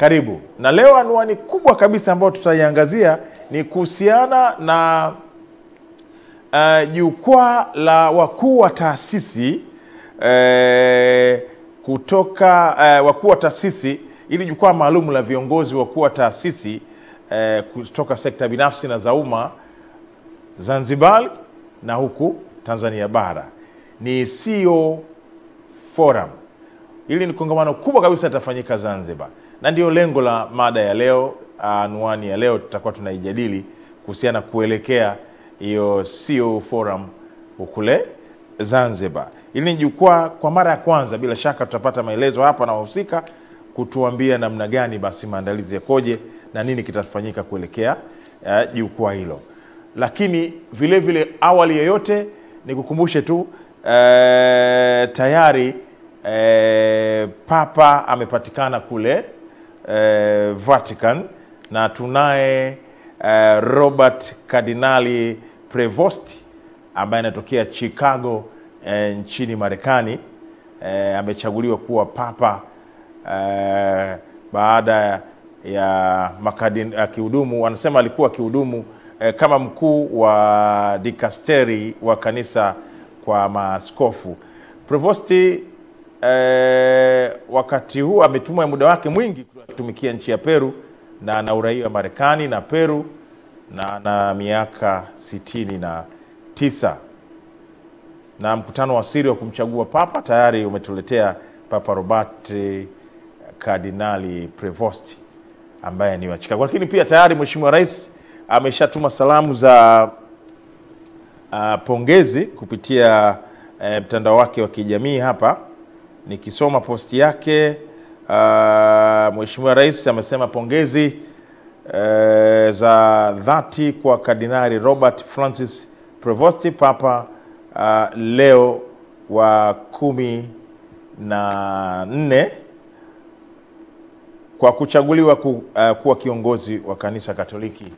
Karibu. Na leo anwani kubwa kabisa ambayo tutaiangazia ni kuhusiana na jukwaa la wakuu wa taasisi kutoka wakuu wa taasisi, ili jukwaa maalum la viongozi wakuu wa taasisi kutoka sekta binafsi na za umma Zanzibar na huku Tanzania bara. Ni CEO Forum. Hili ni kongamano kubwa kabisa litafanyika Zanzibar. Na ndio lengo la mada ya leo, anwani ya leo tutakuwa tunaijadili kuhusiana kuelekea hiyo CEO Forum kule Zanzibar. Hili ni jukwaa kwa mara ya kwanza, bila shaka tutapata maelezo hapa na wahusika kutuambia namna gani basi maandalizi yakoje na nini kitafanyika kuelekea jukwaa hilo. Lakini vile vile awali yoyote nikukumbushe tu tayari Papa amepatikana kule Vatican, na tunaye Robert Kardinali Prevost ambaye anatokea Chicago nchini Marekani. Amechaguliwa kuwa Papa baada ya kihudumu, anasema alikuwa kihudumu kama mkuu wa dikasteri wa kanisa kwa maaskofu. Prevost wakati huu ametumwa muda wake mwingi kutumikia nchi ya Peru na ana uraia wa Marekani na Peru na miaka 69. Na mkutano wa siri wa kumchagua Papa tayari umetuletea Papa Robert Kardinali Prevost ambaye ni wa Chicago. Lakini pia tayari Mheshimiwa Rais ameshatuma salamu za pongezi kupitia mtandao wake wa kijamii. Hapa nikisoma posti yake, Mheshimiwa Rais amesema pongezi za dhati kwa Kardinali Robert Francis Prevost, Papa Leo wa 14 kwa kuchaguliwa kuwa kiongozi wa kanisa Katoliki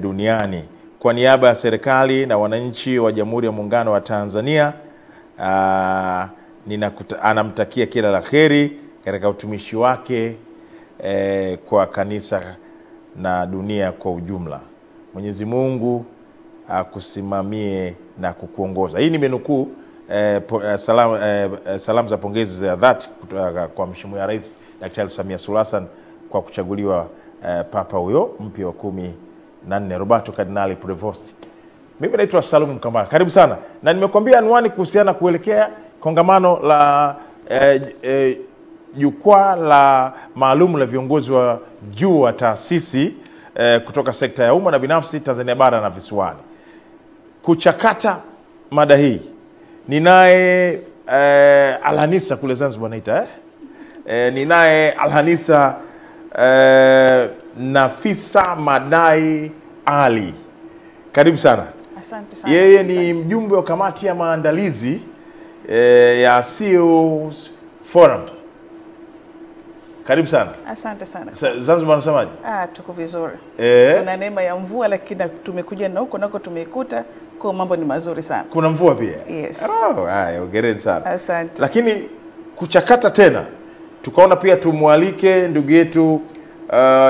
duniani. Kwa niaba ya serikali na wananchi wa Jamhuri ya Muungano wa Tanzania, anamtakia kila la kheri katika utumishi wake kwa kanisa na dunia kwa ujumla. Mwenyezi Mungu akusimamie na kukuongoza. Hii nimenukuu salamu za pongezi za dhati kutoka kwa Mheshimiwa Rais Daktari Samia Suluhu Hassan kwa kuchaguliwa Papa huyo mpya wa 14 Roberto Kardinali Prevost. Mimi naitwa Salum Mkambara. Karibu sana. Na nimekuambia anwani kuhusiana kuelekea kongamano la jukwaa la maalum la viongozi wa juu wa taasisi kutoka sekta ya umma na binafsi Tanzania bara na visiwani. Kuchakata mada hii ninaye Alhanisa kule Zanzibar naita ninaye Alhanisa Nafisa Madai Ali. Karibu sana. Asante sana. Yeye ni mjumbe wa kamati ya maandalizi ya CEO Forum. Karibu sana. Asante sana. Zanzibar nasemaje? Tuko vizuri. Tuna neema ya mvua, lakini tumekuja na huko nako tumekuta kwa mambo ni mazuri sana. Kuna mvua pia? Yes. Haya, hongereni sana. Asante. Lakini kuchakata tena tukaona pia tumwalike ndugu yetu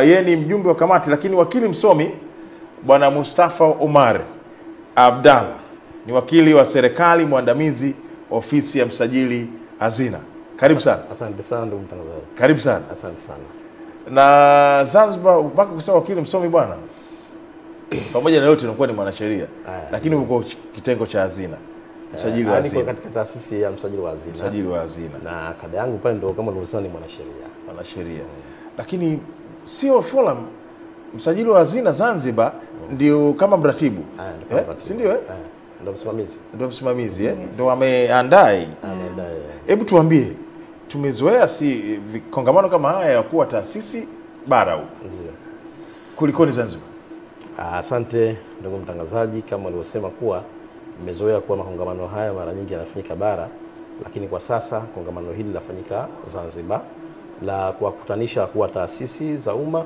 yeye ni mjumbe wa kamati lakini wakili msomi Bwana Mustafa Omar Abdalla. Ni wakili wa serikali mwandamizi ofisi ya msajili hazina. Karibu sana. Asante sana ndugu mtangazaji. Karibu sana. Asante sana. Na Zanzibar mpaka kusema wakili msomi bwana, pamoja na yote unakuwa ni mwanasheria lakini uko kitengo cha hazina, msajili wa hazina. Niko katika taasisi ya msajili wa hazina. Msajili wa hazina. Na kada yangu pale ndio kama ulivyosema ni mwanasheria. Mwanasheria. Lakini CEO Forum msajili wa hazina Zanzibar ndio kama mratibu. Si ndio Ndio msimamizi. Ndio msimamizi ndio ameandaa. Hebu tuambie, tumezoea si kongamano kama haya ya kuwa taasisi bara huko. Ndio. Kulikoni Zanzibar? Asante ndugu mtangazaji, kama ulivyosema kuwa nimezoea kuwa makongamano haya mara nyingi yanafanyika bara, lakini kwa sasa kongamano hili linafanyika Zanzibar la kuwakutanisha kuwa taasisi za umma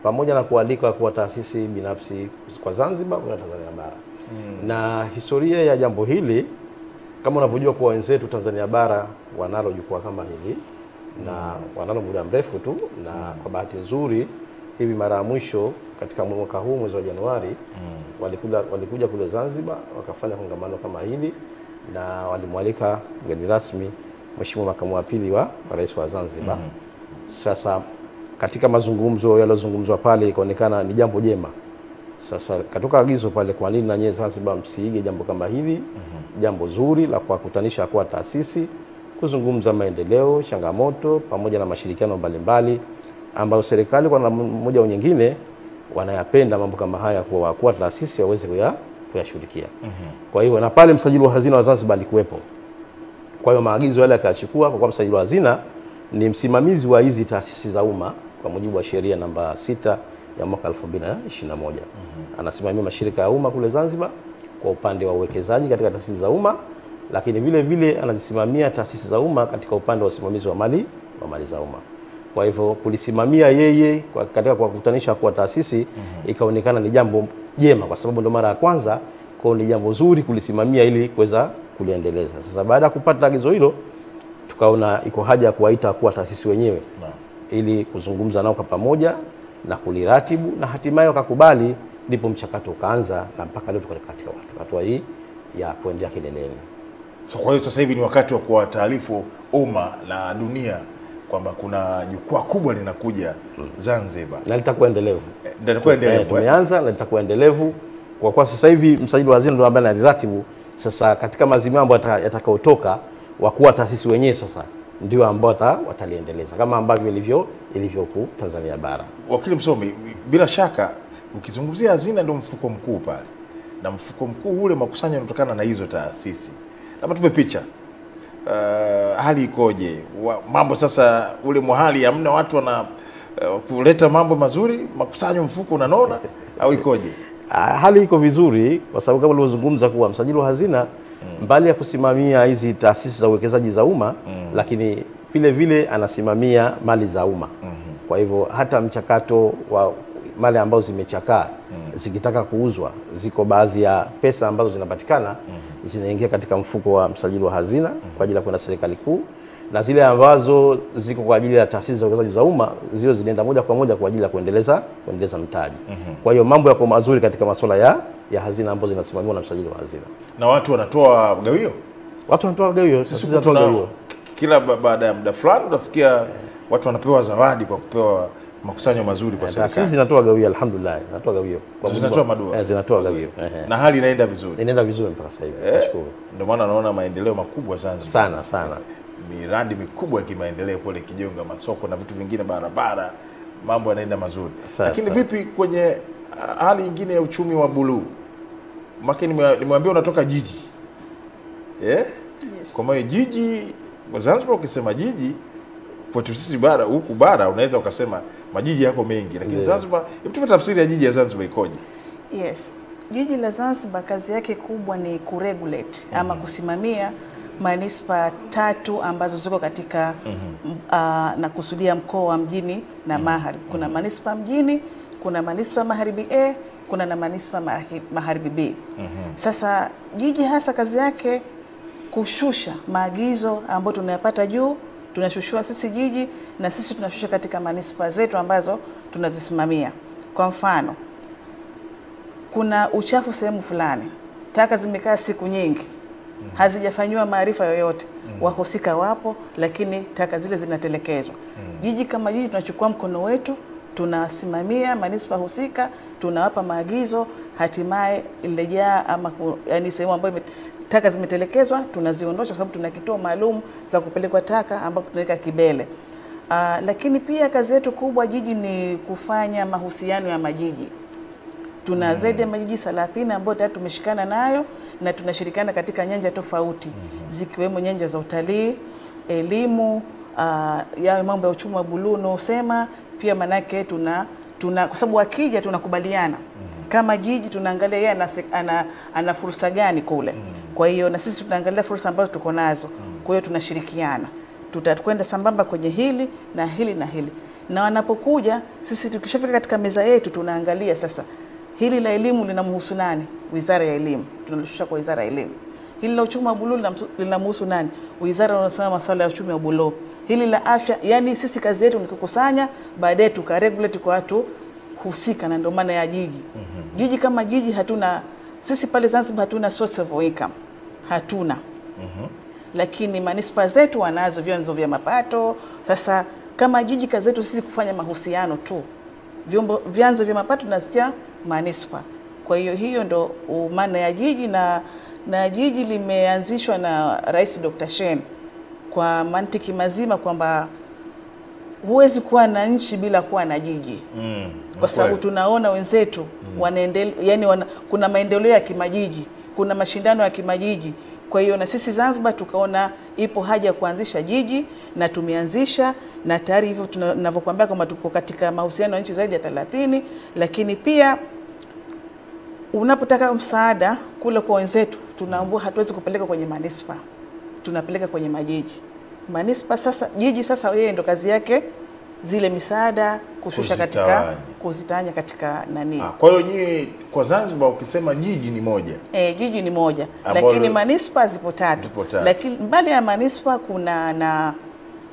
pamoja na kualika kuwa taasisi binafsi kwa Zanzibar na Tanzania bara. Na historia ya jambo hili kama unavyojua kwa wenzetu Tanzania bara wanalo jukwaa kama hili na wanalo muda mrefu tu, na kwa bahati nzuri hivi mara ya mwisho katika mwaka huu mwezi wa Januari walikuja kule Zanzibar wakafanya kongamano kama hili, na walimwalika mgeni rasmi Mheshimiwa Makamu wa Pili wa Rais wa Zanzibar. Sasa katika mazungumzo yaliyozungumzwa pale ikaonekana ni jambo jema. Sasa katoka agizo pale, kwa nini na nyie Zanzibar msiige jambo kama hili? Jambo zuri la kuwakutanisha kwa taasisi, kuzungumza maendeleo, changamoto pamoja na mashirikiano mbalimbali ambayo serikali kwa namna moja au nyingine wanayapenda mambo kama haya, kwa taasisi waweze kuyashughulikia. Kwa hiyo na pale msajili wa hazina wa Zanzibar alikuwepo. Kwa hiyo maagizo yale akachukua, kwa msajili wa hazina ni msimamizi wa hizi taasisi za umma kwa mujibu wa sheria namba 6 ya mwaka 2021. Anasimamia mashirika ya umma kule Zanzibar kwa upande wa uwekezaji katika taasisi za umma, lakini vile vile anazisimamia taasisi za umma katika upande wa usimamizi wa mali za umma. Kwa hivyo kulisimamia yeye katika kuwakutanisha kwa taasisi ikaonekana ni jambo jema, kwa sababu ndo mara ya kwanza, kwa ni jambo zuri kulisimamia ili kuweza kuliendeleza. Sasa baada ya kupata agizo hilo, tukaona iko haja ya kuwaita kwa taasisi wenyewe ili kuzungumza nao kwa pamoja na kuliratibu, na hatimaye wakakubali, ndipo mchakato ukaanza, na mpaka leo tuko katika hatua hii ya kuendelea kileleni. So kwa hiyo sasa hivi ni wakati wa kuwataarifu umma na dunia kwamba kuna jukwaa kubwa linakuja Zanzibar, na litakuwa endelevu. Litakuwa endelevu. Tumeanza na litakuwa endelevu, kwa sasa hivi msajili wa hazina ndio ambaye analiratibu. Sasa katika mazimio ambayo yatakayotoka, wakuu wa taasisi wenyewe sasa ndio ambao wataliendeleza kama ambavyo ilivyo Tanzania bara. Wakili msomi, bila shaka ukizungumzia hazina ndio mfuko mkuu pale, na mfuko mkuu ule makusanyo yanatokana na hizo taasisi. Labda tupe picha hali ikoje? Mambo sasa ule mwahali hamna watu wana kuleta mambo mazuri, makusanyo mfuko unanona au ikoje? Hali iko vizuri, kwa sababu kama ulivyozungumza kuwa msajili wa hazina mbali ya kusimamia hizi taasisi za uwekezaji za umma, lakini vile vile anasimamia mali za umma. Kwa hivyo hata mchakato wa mali ambazo zimechakaa zikitaka kuuzwa, ziko baadhi ya pesa ambazo zinapatikana zinaingia katika mfuko wa msajili wa hazina kwa ajili ya kwenda serikali kuu, na zile ambazo ziko kwa ajili ya taasisi za uwekezaji za umma zile zinaenda moja kwa moja kwa ajili ya kuendeleza mtaji. Kwa hiyo mambo yako mazuri katika masuala ya hazina ambazo zinasimamiwa na msajili wa hazina. Na watu wanatoa gawio? Watu wanatoa gawio. Sisi tunatoa gawio. Kila baada ya muda fulani utasikia watu wanapewa zawadi kwa kupewa makusanyo mazuri kwa serikali. Sisi zinatoa gawio, alhamdulillah. Zinatoa gawio. Zinatoa madua. Zinatoa gawio. Na hali inaenda vizuri. Inaenda vizuri mpaka sasa hivi. Nashukuru. Ndio maana naona maendeleo makubwa Zanzibar. Sana. Miradi mikubwa ya kimaendeleo kule Kijonga, masoko na vitu vingine, barabara, mambo yanaenda mazuri. Lakini vipi kwenye hali nyingine ya uchumi wa buluu? Maki nimwambia unatoka jiji. Yes. Kwa maana jiji Zanzibar, ukisema jiji kwetu sisi bara, huku bara unaweza ukasema majiji yako mengi, lakini Zanzibar, hebu tafsiri ya jiji ya Zanzibar ikoje? Yes. Jiji la Zanzibar kazi yake kubwa ni kuregulate ama kusimamia manispa 3 ambazo ziko katika na kusudia mkoa wa Mjini na Magharibi. Kuna manispa Mjini, kuna manispa Magharibi A, kuna na manispa Magharibi B. Sasa jiji hasa kazi yake kushusha maagizo ambayo tunayapata juu, tunashushua sisi jiji, na sisi tunashusha katika manispa zetu ambazo tunazisimamia. Kwa mfano, kuna uchafu sehemu fulani, taka zimekaa siku nyingi, hazijafanywa maarifa yoyote, wahusika wapo, lakini taka zile zinatelekezwa. Jiji kama jiji tunachukua mkono wetu, tunasimamia manispa husika, tunawapa maagizo, hatimaye ilejaa ama yani sehemu ambayo taka zimetelekezwa tunaziondosha, kwa sababu tuna kituo maalum za kupelekwa taka ambapo tunaweka kibele. Lakini pia kazi yetu kubwa jiji ni kufanya mahusiano ya majiji. Tuna zaidi ya majiji 30 ambayo tayari tumeshikana nayo, na tunashirikiana katika nyanja tofauti zikiwemo nyanja za utalii, elimu, ya mambo ya uchumi wa buluu unaosema pia, manake tuna kwa sababu wakija tunakubaliana kama jiji, tunaangalia yeye ana fursa gani kule. Kwa hiyo na sisi tunaangalia fursa ambazo tuko nazo. Kwa hiyo tunashirikiana. Tutakwenda sambamba kwenye hili na hili na hili. Na wanapokuja sisi tukishafika katika meza yetu tunaangalia sasa hili la elimu linamhusu nani? Wizara ya Elimu. Tunalishusha kwa Wizara ya Elimu. Hili la uchumi wa buluu linamhusu nani? Wizara inasema masuala ya uchumi wa buluu. Hili la afya, yani sisi kazi yetu ni kukusanya, baadaye tukaregulate kwa watu husika, na ndio maana ya jiji. Jiji kama jiji hatuna, sisi pale Zanzibar hatuna source of income. Hatuna. Lakini manispa zetu wanazo vyanzo vya mapato. Sasa kama jiji kazi yetu sisi kufanya mahusiano tu. Vyanzo vya mapato tunasikia manispa. Kwa hiyo ndo maana ya jiji, na jiji limeanzishwa na Rais Dr. Shein kwa mantiki mazima kwamba huwezi kuwa na nchi bila kuwa na jiji. Kwa sababu tunaona wenzetu kuna maendeleo ya kimajiji, kuna mashindano ya kimajiji. Kwa hiyo na sisi Zanzibar tukaona ipo haja ya kuanzisha jiji, na tumeanzisha, na tayari hivyo tunavyokuambia kama tuko katika mahusiano ya nchi zaidi ya 30. Lakini pia unapotaka msaada kule kwa wenzetu, tunaambua hatuwezi kupeleka kwenye manispa, tunapeleka kwenye majiji. Manispa sasa, jiji sasa yeye ndo kazi yake zile misaada kushusha katika kuzitanya katika nani. Kwa hiyo nyinyi kwa Zanzibar ukisema jiji ni moja. Jiji ni moja, lakini manispa zipo tatu. Lakini mbali ya manispa kuna na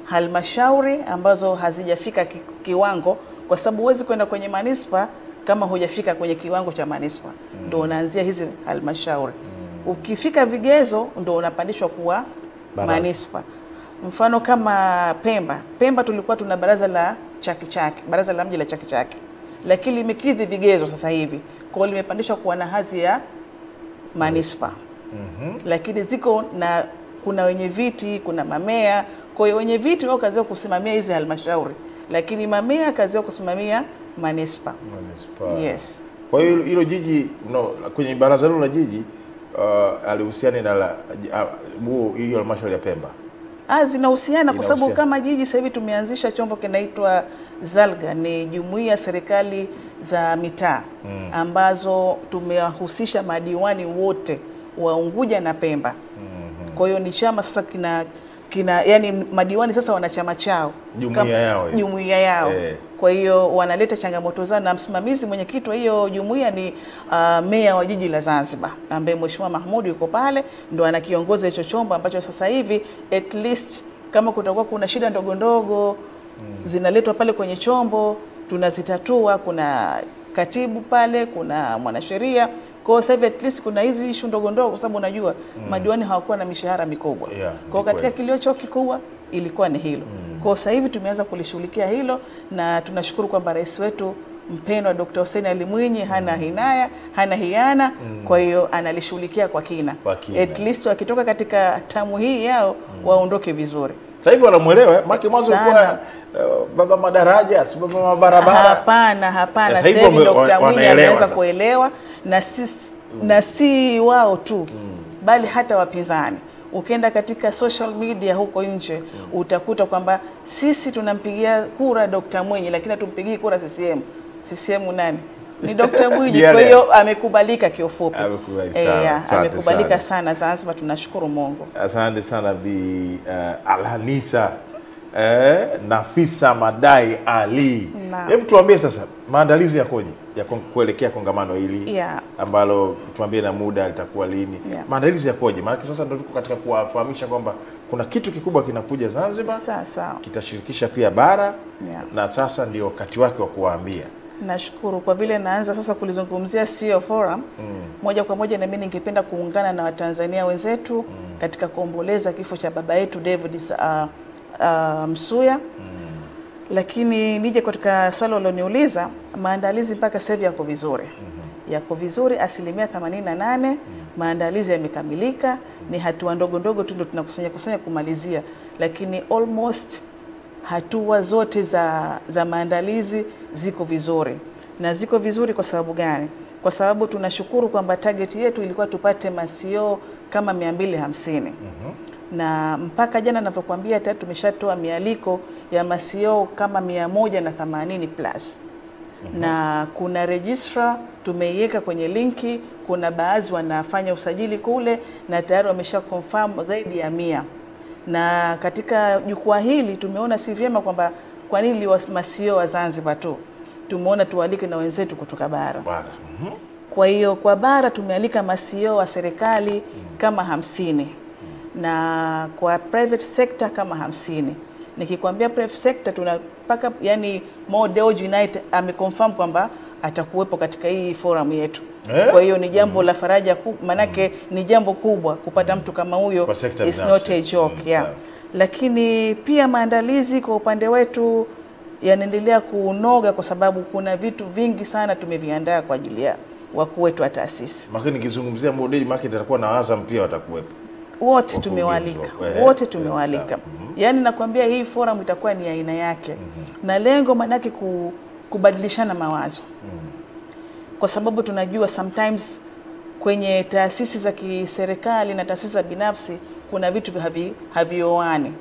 halmashauri ambazo hazijafika kiwango, kwa sababu huwezi kwenda kwenye manispa kama hujafika kwenye kiwango cha manispa. Ndio unaanzia hizi halmashauri. Ukifika vigezo ndio unapandishwa kuwa manispa. Mfano kama Pemba tulikuwa tuna baraza la Chake Chake, baraza la mji la Chake Chake. Lakini limekidhi vigezo sasa hivi. Kwa hiyo limepandishwa kuwa na hadhi ya manispa. Lakini ziko na kuna wenye viti, kuna mamea. Kwa hiyo wenye viti wao kazi yao kusimamia hizi halmashauri, lakini mamea kazi yao kusimamia manispa. Yes. Kwa hiyo hilo jiji kwenye baraza hilo la jiji alihusiana na hiyo halmashauri ya Pemba. Zinahusiana kwa sababu kama jiji sasa hivi tumeanzisha chombo kinaitwa ZALGA, ni jumuiya ya serikali za mitaa ambazo tumewahusisha madiwani wote wa Unguja na Pemba. Kwa hiyo ni chama sasa yani madiwani sasa wana chama chao, jumuiya yao. Kwa hiyo wanaleta changamoto zao, na msimamizi mwenyekiti wa hiyo jumuiya ni meya wa jiji la Zanzibar, ambaye Mheshimiwa Mahmud yuko pale, ndo anakiongoza hicho chombo ambacho sasa hivi at least kama kutakuwa kuna shida ndogo ndogo zinaletwa pale kwenye chombo tunazitatua. Kuna katibu pale, kuna mwanasheria. Kwa sasa hivi at least kuna hizi issue ndogo ndogo, kwa sababu unajua madiwani hawakuwa na mishahara mikubwa. Kwa katika kilio chao kikubwa ilikuwa ni hilo. Kwa sasa hivi tumeanza kulishughulikia hilo, na tunashukuru kwamba rais wetu mpendwa Dr. Hussein Ali Mwinyi hana hinaya, hana hiana. Kwa hiyo analishughulikia kwa kina. At least wakitoka katika tamu hii yao waondoke vizuri. Sasa hivi wanamuelewa, maki mwanzo ulikuwa baba madaraja, si baba mabarabara. Hapana. Sasa hivi Dr. Mwinyi anaweza kuelewa, na si wao tu, bali hata wapinzani. Ukienda katika social media huko nje utakuta kwamba sisi tunampigia kura Dr. Mwinyi, lakini hatumpigii kura CCM. CCM nani? Ni Dr. Mwinyi. Kwa hiyo amekubalika kiufupi. Amekubalika sana Zanzibar, tunashukuru Mungu. Asante sana Bi Alhanisa Nafisa Madai Ali. Hebu tuambie sasa maandalizi yakoje ya kuelekea kongamano hili ambalo tuambie na muda litakuwa lini? Maandalizi yakoje? Maana sasa ndio tuko katika kuwafahamisha kwamba kuna kitu kikubwa kinakuja Zanzibar. Kitashirikisha pia bara. Na sasa ndio wakati wake wa kuwaambia. Nashukuru kwa vile naanza sasa kulizungumzia CEO Forum. Moja kwa moja na mimi ningependa kuungana na Watanzania wenzetu katika kuomboleza kifo cha baba yetu David Msuya. Lakini nije katika swali ulioniuliza, maandalizi mpaka sasa hivi yako vizuri. Yako vizuri asilimia 88. Maandalizi yamekamilika, ni hatua ndogo ndogo tu ndio tunakusanya kumalizia, lakini almost hatua zote za maandalizi ziko vizuri. Na ziko vizuri kwa sababu gani? Kwa sababu tunashukuru kwamba target yetu ilikuwa tupate masio kama 250. Na mpaka jana ninavyokuambia tayari tumeshatoa mialiko ya masio kama 180 plus. Na kuna registrar tumeiweka kwenye linki, kuna baadhi wanafanya usajili kule na tayari wamesha confirm zaidi ya 100. Na katika jukwaa hili tumeona si vyema kwamba kwa nini masio wa Zanzibar tu. Tumeona tualike na wenzetu kutoka bara. Kwa hiyo kwa bara tumealika ma-CEO wa serikali kama 50 na kwa private sector kama 50. Nikikwambia private sector tunapaka, yani Mo Dewji United ameconfirm kwamba atakuwepo katika hii forum yetu. Kwa hiyo ni jambo la faraja manake ni jambo kubwa kupata mtu kama huyo, is not a joke. Yeah. Lakini pia maandalizi kwa upande wetu yanaendelea kunoga kwa sababu kuna vitu vingi sana tumeviandaa kwa ajili ya wakuu wetu wa taasisi. Makini nikizungumzia Mo Dewji Market atakuwa na Azam pia watakuwepo. Wote tumewalika. Wote tumewalika. Yaani nakwambia hii forum itakuwa ni aina yake. Na lengo manake kubadilishana mawazo. Kwa sababu tunajua sometimes kwenye taasisi za kiserikali na taasisi za binafsi kuna vitu havioani.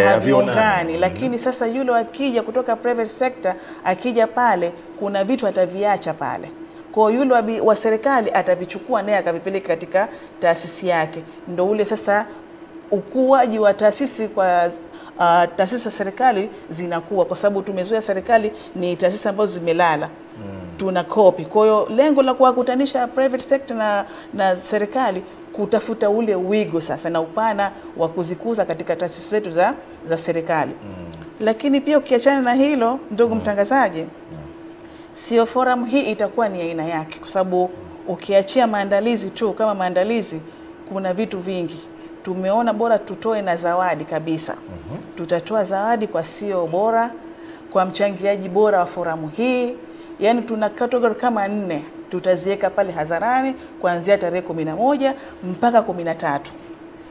Haviungani. Lakini sasa yule akija kutoka private sector, akija pale kuna vitu ataviacha pale. Kwa yule wa serikali atavichukua naye akavipeleka katika taasisi yake. Ndio ule sasa ukuaji wa taasisi kwa taasisi za serikali zinakuwa, kwa sababu tumezoea serikali ni taasisi ambazo zimelala. Tuna copy. Kwa hiyo lengo la kuwakutanisha private sector na serikali kutafuta ule wigo sasa na upana wa kuzikuza katika taasisi zetu za serikali. Lakini pia ukiachana na hilo, ndugu mtangazaji, sio forum hii itakuwa ni aina yake, kwa sababu ukiachia maandalizi tu kama maandalizi, kuna vitu vingi. Tumeona bora tutoe na zawadi kabisa. Tutatoa zawadi kwa CEO bora, kwa mchangiaji bora wa forum hii. Yani tuna category kama 4 tutaziweka pale hadharani kuanzia tarehe 11 mpaka 13.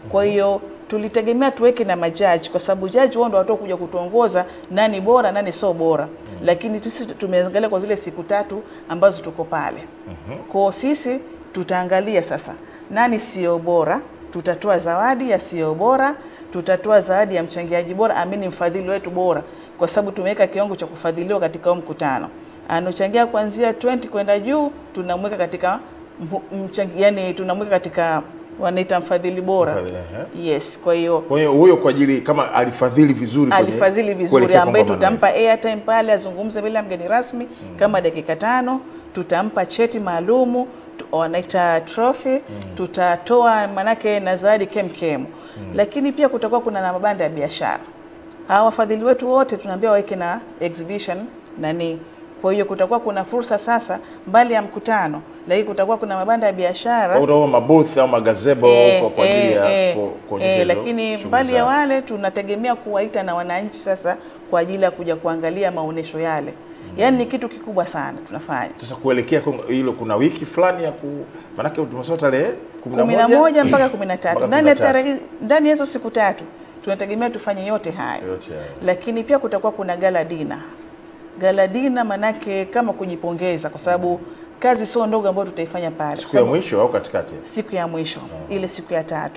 Kwa hiyo tulitegemea tuweke na majaji, kwa sababu jaji wao ndio watoa kuja kutuongoza nani bora nani sio bora. Lakini sisi tumeangalia kwa zile siku 3 ambazo tuko pale. Kwa sisi tutaangalia sasa nani sio bora, tutatoa zawadi ya sio bora, tutatoa zawadi ya mchangiaji bora, amini mfadhili wetu bora, kwa sababu tumeweka kiwango cha kufadhiliwa katika mkutano. Anochangia kuanzia 20 kwenda juu tunamweka katika yani tunamweka katika wanaita mfadhili bora. Yes, kwa hiyo huyo kwa ajili kama alifadhili vizuri ambaye tutampa airtime pale azungumze bila mgeni rasmi kama dakika 5, tutampa cheti maalumu wanaita trophy, tutatoa manake na zawadi kemkem. Lakini pia kutakuwa kuna na mabanda ya biashara. Hawa wafadhili wetu wote tunaambia waweke na exhibition nani. Kwa hiyo kutakuwa kuna fursa sasa mbali ya mkutano, lakini kutakuwa kuna mabanda ya biashara. Au mabooth au magazebo kwa ajili ya kuonyesha. Lakini mbali ya wale tunategemea kuwaita na wananchi sasa kwa ajili ya kuja kuangalia maonesho yale. Yaani ni kitu kikubwa sana tunafanya. Sasa kuelekea hilo kuna wiki fulani ya manake tumesema tarehe 11 mpaka 13. Ndani hizo siku 3 tunategemea tufanye yote hayo. Lakini pia kutakuwa kuna gala dinner. Gala dinner manake kama kujipongeza, kwa sababu kazi sio ndogo ambayo tutaifanya pale. Siku ya mwisho au katikati? Siku ya mwisho, ile siku ya 3.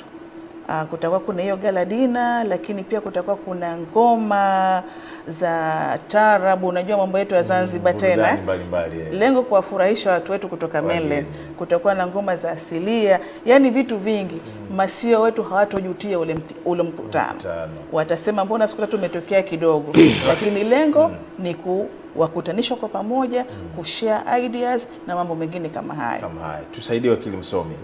Kutakuwa kuna hiyo gala dinner, lakini pia kutakuwa kuna ngoma za tarabu. Unajua mambo yetu ya Zanzibar tena. Lengo kuwafurahisha watu wetu kutoka mainland. Kutakuwa na ngoma za asilia, yani vitu vingi. Masio wetu hawatojutia ule mkutano. Watasema mbona siku 3 umetokea kidogo. Lakini lengo ni kuwakutanisha kwa pamoja, kushare ideas na mambo mengine kama haya. Tusaidie wakili msomi.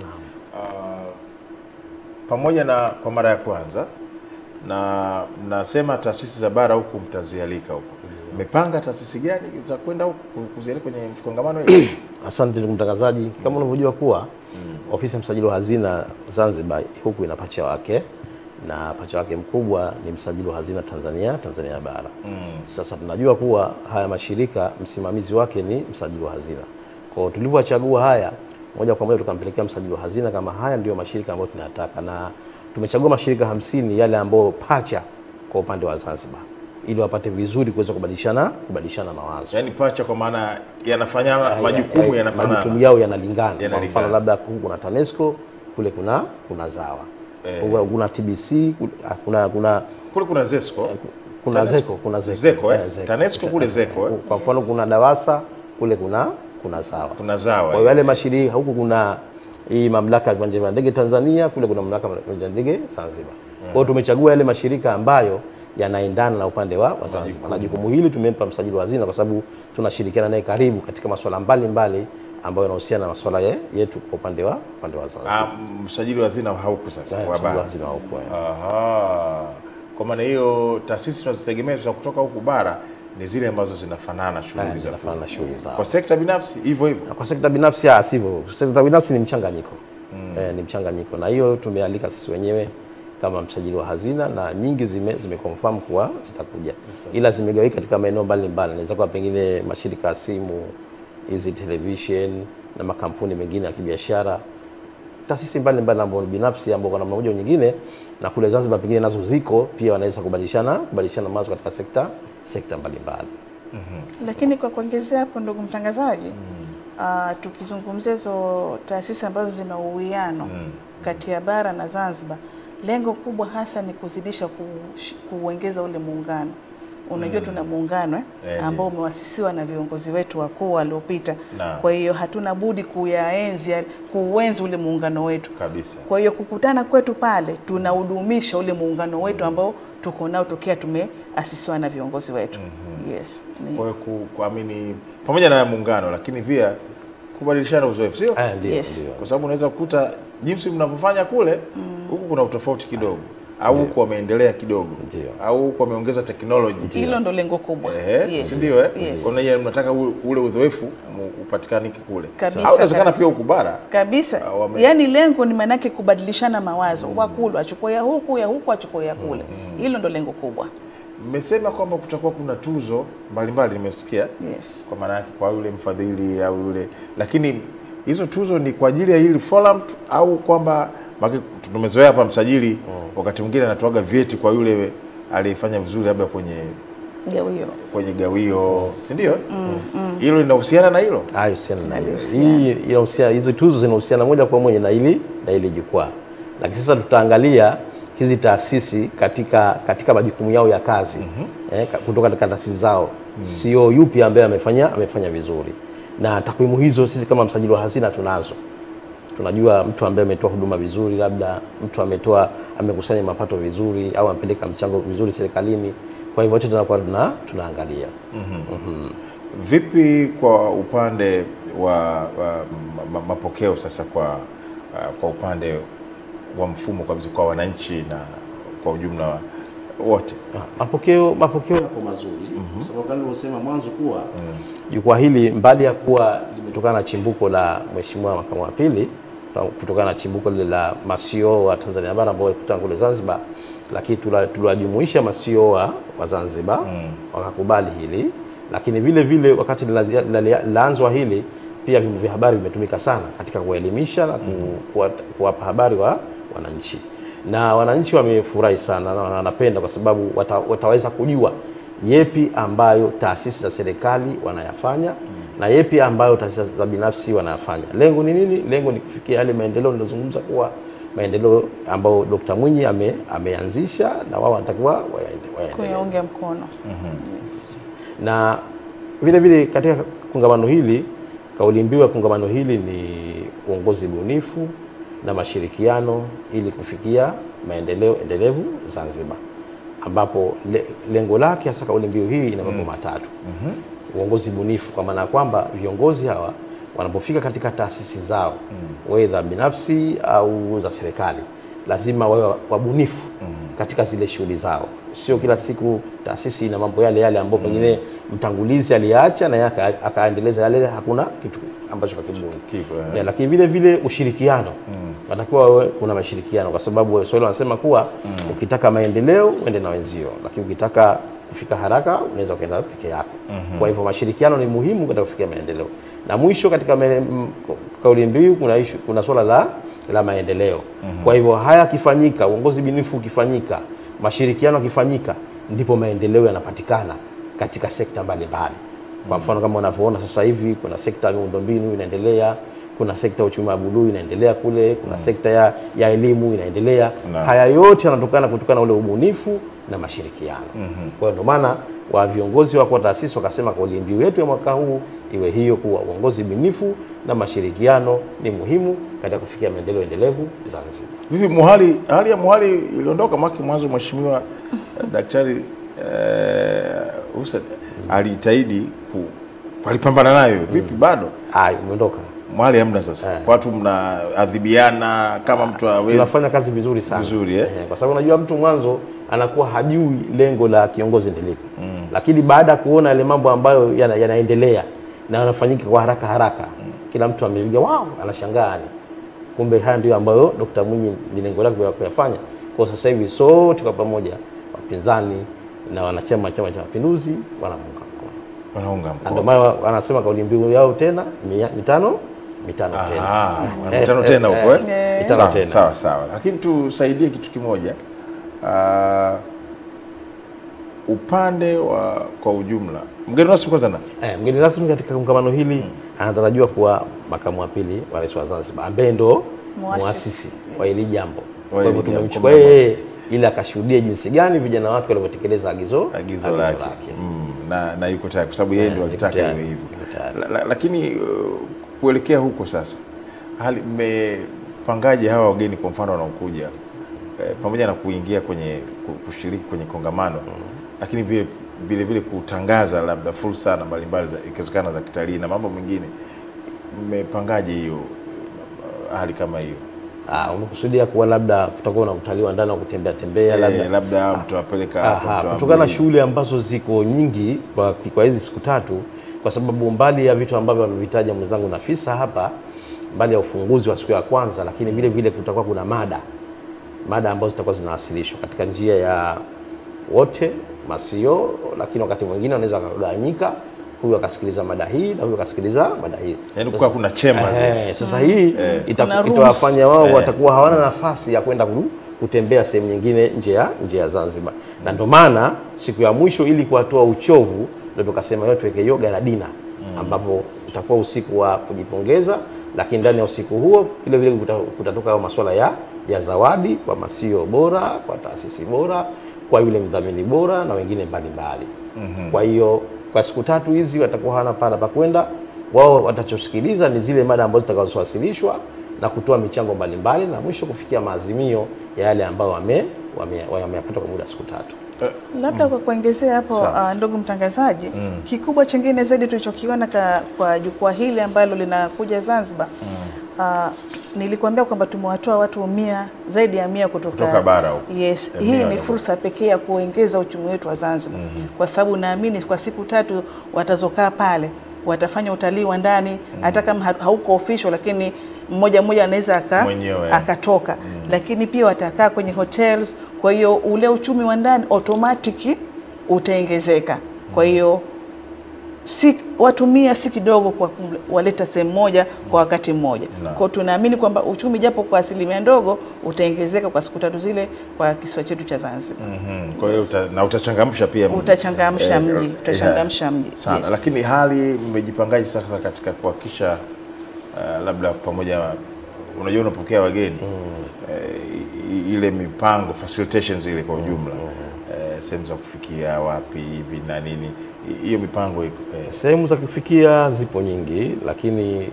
Pamoja na kwa mara ya kwanza na nasema taasisi za bara huku mtazialika huko. Mmepanga taasisi gani za kwenda huko kuzialika kwenye kongamano hili? Asante ndugu mtangazaji. Kama unavyojua kuwa ofisi ya msajili wa hazina Zanzibar huku ina pacha wake, na pacha wake mkubwa ni msajili wa hazina Tanzania bara. Sasa tunajua kuwa haya mashirika msimamizi wake ni msajili wa hazina. Kwa hiyo tulipochagua haya moja kwa moja tukampelekea msajili wa hazina kama haya ndio mashirika ambayo tunataka, na tumechagua mashirika 50 yale ambayo pacha kwa upande wa Zanzibar ili wapate vizuri kuweza kubadilishana mawazo. Yaani pacha kwa maana yanafanyana majukumu yanafanana. Majukumu yao yanalingana. Kwa mfano labda kuna TANESCO, kule kuna ZAWA. Kuna TBC, kuna ZESCO. Kuna ZECO. TANESCO kule ZECO. Kwa mfano kuna DAWASA, kule kuna ZAWA. Kuna ZAWA. Kwa wale mashirika huku kuna hii mamlaka ya viwanja vya ndege Tanzania, kule kuna mamlaka ya viwanja vya ndege Zanzibar. Kwa hiyo tumechagua yale mashirika ambayo yanaendana na upande wa Zanzibar. Na jukumu hili tumempa msajili wa hazina kwa sababu tunashirikiana naye karibu katika masuala mbalimbali ambayo inahusiana na masuala yetu kwa upande wa Zanzibar. Msajili wa hazina haupo sasa kwa bara. Hazina haupo. Aha. Kwa maana hiyo taasisi tunazotegemea za kutoka huku bara ni zile ambazo zinafanana shughuli zao. Kwa sekta binafsi hivyo hivyo. Kwa sekta binafsi sivyo. Sekta binafsi ni mchanganyiko. Ni mchanganyiko, na hiyo tumealika sisi wenyewe kama msajili wa hazina, na nyingi zimeconfirm kuwa zitakuja, ila zimegawika katika maeneo mbalimbali. Inaweza kuwa pengine mashirika ya simu, hizi television na makampuni mengine ya kibiashara, taasisi mbalimbali ambazo binafsi ambao kwa namna moja nyingine, na kule Zanzibar pengine nazo ziko pia, wanaweza kubadilishana mawazo katika sekta mbalimbali. Lakini kwa kuongezea hapo, ndugu mtangazaji, tukizungumzia hizo taasisi ambazo zina uwiano kati ya bara na Zanzibar, lengo kubwa hasa ni kuzidisha kuongeza ule muungano. Unajua tuna muungano ambao umewasisiwa na viongozi wetu wakuu waliopita. Kwa hiyo hatuna budi kuenzi ule muungano wetu kabisa. Kwa hiyo kukutana kwetu pale tunahudumisha ule muungano wetu ambao tuko nao tokea tumeasisiwa na viongozi wetu. Yes. Kwa hiyo kuamini pamoja na muungano, lakini pia kubadilishana uzoefu, sio? Yes. Kwa sababu unaweza kukuta jinsi mnavyofanya kule huku kuna utofauti kidogo, au huku wameendelea kidogo, au huku wameongeza teknolojia. Hilo ndo lengo kubwa. Yes. Ndio Kwa hiyo mnataka ule uzoefu upatikanike kule. Kabisa, au inawezekana pia huku bara. Kabisa. Yaani lengo ni manake kubadilishana mawazo. Wakulu achukue ya huku achukue ya kule. Hilo ndo lengo kubwa. Mmesema kwamba kutakuwa kuna tuzo mbalimbali, nimesikia. Yes. Kwa maana yake kwa yule mfadhili au yule, lakini hizo tuzo ni kwa ajili ya hili forum au kwamba tumezoea hapa msajili wakati mwingine anatoaga vyeti kwa yule aliyefanya vizuri labda kwenye gawio, si ndio? Hilo linahusiana na hilo? Hizo tuzo zinahusiana moja kwa moja na ile jukwaa. Lakini sasa tutaangalia hizi taasisi katika majukumu yao ya kazi, kutoka katika taasisi zao, sio yupi ambaye amefanya vizuri. Na takwimu hizo sisi kama msajili wa hazina tunazo. Tunajua mtu ambaye ametoa huduma vizuri, labda mtu amekusanya mapato vizuri, au amepeleka mchango vizuri serikalini. Kwa hivyo wote tunakuwa tunaangalia. Vipi kwa upande wa mapokeo sasa, kwa upande wa mfumo kabisa kwa wananchi na kwa ujumla wote? Mapokeo yako mazuri. Kwa sababu kama nilivyosema mwanzo kuwa jukwaa hili mbali ya kuwa limetokana na chimbuko la Mheshimiwa Makamu wa Pili, kutokana na chimbuko lile la masio wa Tanzania bara ambao walikutana kule Zanzibar, lakini tuliwajumuisha masio wa Zanzibar wakakubali hili. Lakini vile wakati linaanzwa hili, pia vyombo vya habari vimetumika sana katika kuelimisha na kuwapa habari wa wananchi, na wananchi wamefurahi sana na wanapenda, kwa sababu wataweza kujua yepi ambayo taasisi za serikali wanayafanya na yepi ambayo taasisi za binafsi wanayafanya. Lengo ni nini? Lengo ni kufikia yale maendeleo nilizungumza, kuwa maendeleo ambayo Dr. Mwinyi ameanzisha, na wao wanatakiwa kuyaunga mkono. Yes. Na vile katika kongamano hili, kauli mbiu ya kongamano hili ni uongozi bunifu na mashirikiano ili kufikia maendeleo endelevu Zanzibar, ambapo lengo lake hasa kauli mbiu hii ina mambo matatu. Uongozi bunifu, kwa maana kwamba viongozi hawa wanapofika katika taasisi zao, whether binafsi au za serikali, lazima wawe wabunifu katika zile shughuli zao. Sio kila siku taasisi ina mambo yale ambapo pengine mtangulizi aliacha na yake akaendeleza yale, hakuna kitu ambacho kakibuni. Lakini vile ushirikiano, natakiwa kuna mashirikiano, kwa sababu Waswahili wanasema kuwa ukitaka maendeleo uende na wenzio, lakini ukitaka kufika haraka unaweza kwenda peke yako. Kwa hivyo mashirikiano ni muhimu katika kufikia maendeleo. Na mwisho katika kauli mbiu kuna swala la maendeleo. Kwa hivyo haya kifanyika, uongozi bunifu ukifanyika, mashirikiano yakifanyika, ndipo maendeleo yanapatikana katika sekta mbalimbali. Kwa mfano kama unavyoona sasa hivi kuna sekta ya miundombinu inaendelea, kuna sekta ya uchumi wa buluu inaendelea kule, kuna sekta ya elimu inaendelea. Haya yote yanatokana kutokana ule ubunifu na mashirikiano. Kwa hiyo ndio maana wa viongozi wa taasisi wakasema kauli mbiu yetu ya mwaka huu iwe hiyo, kuwa uongozi bunifu na mashirikiano ni muhimu katika kufikia maendeleo endelevu Zanzibar. Vipi hali ya muhali iliondoka mwanzo? Mheshimiwa Daktari Hussein alijitahidi Walipambana nayo vipi bado? Umeondoka. Mwali hamna sasa. Watu mnaadhibiana kama mtu hawezi. Tunafanya kazi vizuri sana. Vizuri kwa sababu unajua mtu mwanzo anakuwa hajui lengo la kiongozi ni lipi. Lakini baada ya kuona yale mambo ambayo yanaendelea na yanafanyika kwa haraka kila mtu amepiga wow, anashangaa. Kumbe haya ndio ambayo Dr. Mwinyi ni lengo lake kuyafanya. Kwa sasa hivi sote kwa pamoja, wapinzani na wanachama Chama cha Mapinduzi wanaunga mkono. Ndio maana wanasema kauli mbiu yao tena mitano tena. Mitano tena huko mitano tena. Sawa. Lakini tusaidie kitu kimoja. Upande wa kwa ujumla. Mgeni rasmi kwanza nani? Mgeni rasmi katika kongamano hili anatarajiwa kuwa makamu wa pili wa rais wa Zanzibar, ambaye ndo muasisi wa hili jambo. Kwa hivyo tumemchukua yeye ili akashuhudia jinsi gani vijana wake walivyotekeleza agizo lake. Na yuko tayari kwa sababu yeye ndio alitaka iwe hivyo. Lakini kuelekea huko sasa, hali mmepangaje hawa wageni kwa mfano wanaokuja pamoja na kuingia kwenye kushiriki kwenye kongamano, lakini vile kutangaza labda fursa na mbalimbali za ikiwezekana za kitalii na mambo mengine, mmepangaje hiyo hali kama hiyo? Unakusudia kuwa labda kutakuwa na utalii wa ndani wa kutembea labda mtu apeleka kutokana na shughuli ambazo ziko nyingi kwa hizi siku tatu, kwa sababu mbali ya vitu ambavyo amevitaja mwenzangu Nafisa hapa, mbali ya ufunguzi wa siku ya kwanza, lakini vile kutakuwa kuna mada ambazo zitakuwa zinawasilishwa katika njia ya wote masio, lakini wakati mwingine wanaweza kugawanyika, huyu akasikiliza mada hii na huyu akasikiliza mada hii. Yaani kwa kuna chambers. Sasa hii itawafanya wao watakuwa hawana nafasi ya kwenda kutembea sehemu nyingine nje ya Zanzibar. Na ndio maana siku ya mwisho ili kuwatoa uchovu ndio tukasema yote tuweke yoga na dina, ambapo utakuwa usiku wa kujipongeza, lakini ndani ya usiku huo vile kutatoka masuala ya zawadi kwa masio bora, kwa taasisi bora, kwa yule mdhamini bora na wengine mbalimbali. Kwa hiyo kwa siku tatu hizi watakuwa hana pala pa kwenda. Wao watachosikiliza ni zile mada ambazo zitakazowasilishwa na kutoa michango mbalimbali na mwisho kufikia maazimio ya yale ambayo wameyapata kwa muda siku tatu. Labda kwa kuongezea hapo ndugu mtangazaji, kikubwa chingine zaidi tulichokiona kwa jukwaa hili ambalo linakuja Zanzibar, nilikwambia kwamba tumewatoa watu zaidi ya 100 kutoka bara huko. Yes, hii ni fursa pekee ya kuongeza uchumi wetu wa Zanzibar. Kwa sababu naamini kwa siku tatu watazokaa pale, watafanya utalii wa ndani, hata kama hauko official, lakini mmoja anaweza akatoka. Lakini pia watakaa kwenye hotels, kwa hiyo ule uchumi wa ndani automatic utaongezeka. Kwa hiyo watu 100 si kidogo kwa waleta sehemu moja kwa wakati mmoja. Kwa tunaamini kwamba uchumi japo kwa asilimia ndogo utaongezeka kwa siku tatu zile kwa kisiwa chetu cha Zanzibar. Kwa hiyo na utachangamsha pia mji. Utachangamsha mji. Sana. Lakini hali mmejipangaje sasa katika kuhakikisha labda pamoja, unajua unapokea wageni ile mipango facilitations ile kwa ujumla, sehemu za kufikia wapi hivi na nini, hiyo mipango sehemu za kufikia zipo nyingi, lakini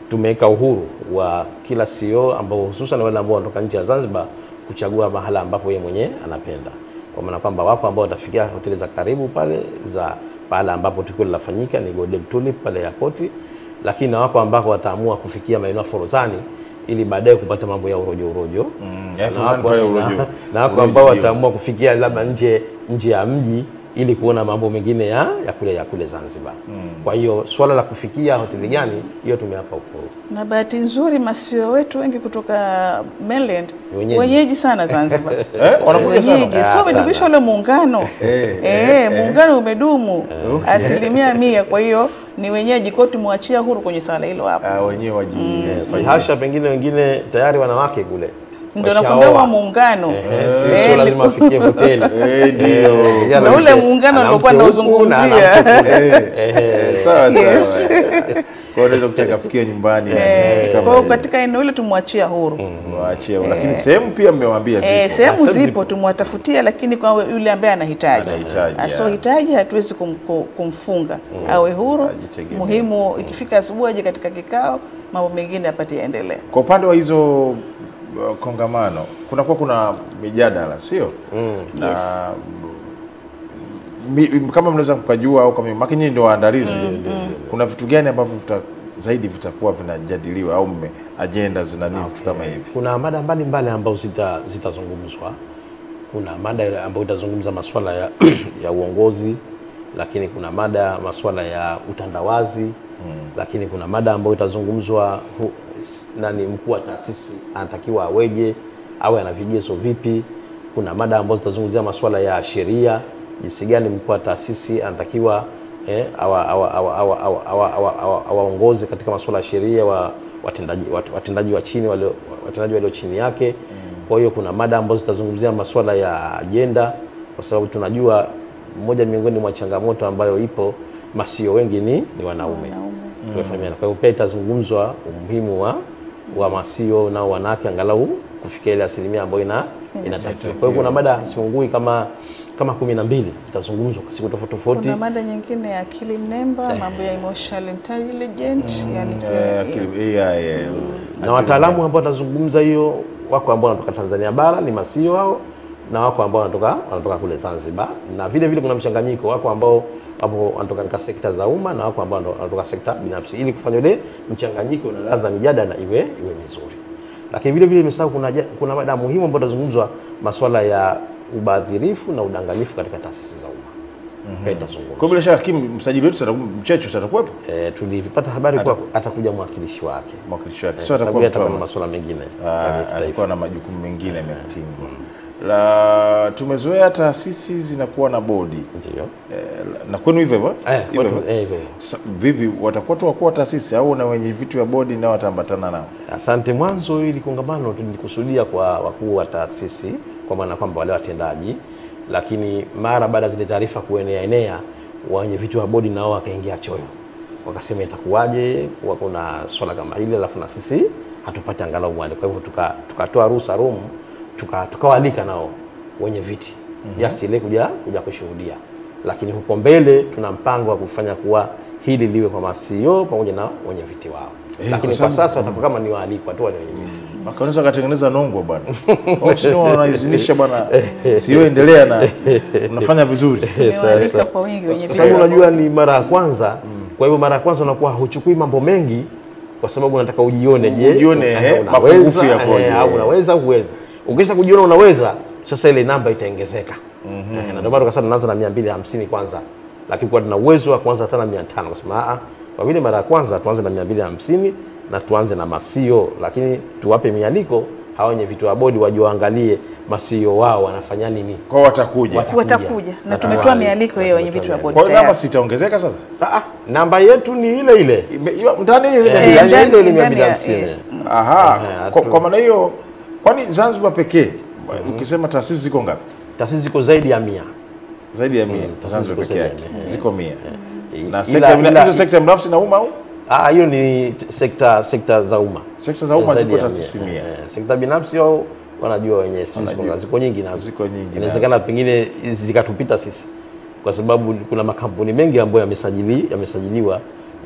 tumeweka uhuru wa kila CEO ambao hususan wale ambao wanatoka nje ya Zanzibar kuchagua mahala ambapo yeye mwenyewe anapenda. Kwa maana kwamba wapo ambao watafikia hoteli za karibu pale za pahala ambapo tukio linafanyika ni Golden Tulip pale airport, lakini na wako ambao wataamua kufikia maeneo Forozani ili baadaye kupata mambo ya urojo. Na wako ambao wataamua kufikia labda nje ya mji ili kuona mambo mengine ya kule Zanzibar. Kwa hiyo swala la kufikia hoteli gani, hiyo tumeyapa uhuru. Na bahati nzuri masio wetu wengi kutoka mainland wenyeji sana Zanzibar. Wanakuja sana. Sio umedumishwa ule muungano. Muungano umedumu asilimia 100. Kwa hiyo ni wenyeji, kwa tumwachia huru kwenye sala hilo hapo. Wenyewe waji. Hasha pengine wengine tayari wanawake kule. Ndio nakwambia wa muungano. Sio lazima afikie hoteli. Ndio. Na ule muungano ndio kwa naozungumzia. Sawa. Kwa hiyo unataka kufikia nyumbani. Kwa katika eneo hilo tumwachia huru. Muachia. Lakini sehemu pia mmewaambia zipo. Sehemu zipo tumwatafutia, lakini kwa yule ambaye anahitaji. Asiohitaji hatuwezi kumfunga. Awe huru. Muhimu ikifika asubuhi aje katika kikao, mambo mengine apate yaendelee. Kwa upande wa hizo kongamano kuna mijadala, sio? Yes. kama mnaweza mkajua au kama nyinyi ndio waandalizi, kuna vitu gani ambavyo zaidi vitakuwa vinajadiliwa au agenda zina nini vitu kama hivi? Kuna mada mbalimbali ambazo zitazungumzwa. Kuna mada ambayo itazungumza masuala ya uongozi, lakini kuna masuala ya utandawazi, lakini kuna mada ambayo itazungumzwa mkuu wa taasisi anatakiwa aweje, awe ana vigezo vipi. Kuna mada ambazo zitazungumzia masuala ya sheria, jinsi gani mkuu wa taasisi anatakiwa awaongoze katika masuala ya sheria watendaji wa chini, watendaji walio chini yake. Kwa hiyo kuna mada ambazo zitazungumzia masuala ya agenda, kwa sababu tunajua mmoja miongoni mwa changamoto ambayo ipo, masio wengi ni wanaume. Tumefahamiana. Kwa hiyo pia itazungumzwa umuhimu wa masio na wanawake angalau kufikia ile asilimia ambayo inatakiwa. Kwa hiyo kuna mada sipungui kama 12 zitazungumzwa siku tofauti. Kuna mada nyingine ya akili mnemba, mambo ya emotional intelligence, yani na wataalamu ambao watazungumza hiyo, wako ambao wanatoka Tanzania bara ni masio hao, na wako ambao wanatoka kule Zanzibar, na vile vile kuna mchanganyiko, wako ambao wanatoka katika sekta za umma na wako ambao wanatoka sekta binafsi, ili kufanya ile mchanganyiko na ladha mijadala iwe mizuri. Lakini vile vile nimesahau kuna mada muhimu ambayo itazungumzwa masuala ya ubadhirifu na udanganyifu katika taasisi za umma. Kwa bila shaka msajili wetu Mchecho atakuwepo. Tulipata habari kwa atakuja mwakilishi wake. Sio atakuwa na masuala mengine. Alikuwa na majukumu mengine yametingwa. La tumezoea taasisi zinakuwa na bodi. Ndio. Na kwenu hivyo hivyo. Vipi watakuwa tu wakuu wa taasisi au na wenye vitu vya bodi nao wataambatana nao? Asante. Mwanzo ili kongamano tulikusudia kwa wakuu wa taasisi, kwa maana kwamba wale watendaji, lakini mara baada zile taarifa kuenea wenye vitu wa bodi nao wakaingia choyo. Wakasema itakuwaje kwa kuna swala kama hili alafu na sisi hatupate angalau mwaliko. Kwa hivyo tukatoa ruhusa room, tukawalika nao wenye viti just ile kuja kushuhudia. Lakini huko mbele tuna mpango wa kufanya kuwa hili liwe kwa masio pamoja na wenye viti wao. Lakini kwa sasa watakuwa kama ni waalikwa tu wenye viti. Makanisa katengeneza nongwa bwana. Sio wanaizinisha bwana. Sio endelea na unafanya vizuri. Tumewalika kwa wingi wenye viti. Sababu unajua ni mara ya kwanza, kwa hivyo mara ya kwanza unakuwa huchukui mambo mengi kwa sababu unataka ujione, mapungufu yako au unaweza huwezi. Ukisha kujiona unaweza, sasa ile namba itaongezeka. Na ndio maana tukasema tunaanza na 250 kwanza. Lakini kwa tuna uwezo wa kuanza hata na 500. Kusema kwa vile mara ya kwanza tuanze na 250 na tuanze na masio, lakini tuwape mialiko hao wenye vitu wa bodi wajoangalie masio wao wanafanya nini. Kwa watakuja. Na tumetoa mialiko hiyo wenye vitu wa bodi. Kwa namba sitaongezeka sasa? Namba yetu ni ile ile. Ndani ile 250. Kwa maana hiyo kwani Zanzibar pekee ukisema taasisi ziko ngapi? Taasisi ziko zaidi ya 100. Zaidi ya 100 Zanzibar pekee yake. Ziko 100. Na sekta binafsi na umma au? Hiyo ni sekta za umma. Sekta za umma ziko taasisi 100. Sekta binafsi wao wanajua wenyewe, ziko nyingi na ziko nyingi. Inawezekana pengine zikatupita sisi. Kwa sababu kuna makampuni mengi ambayo yamesajiliwa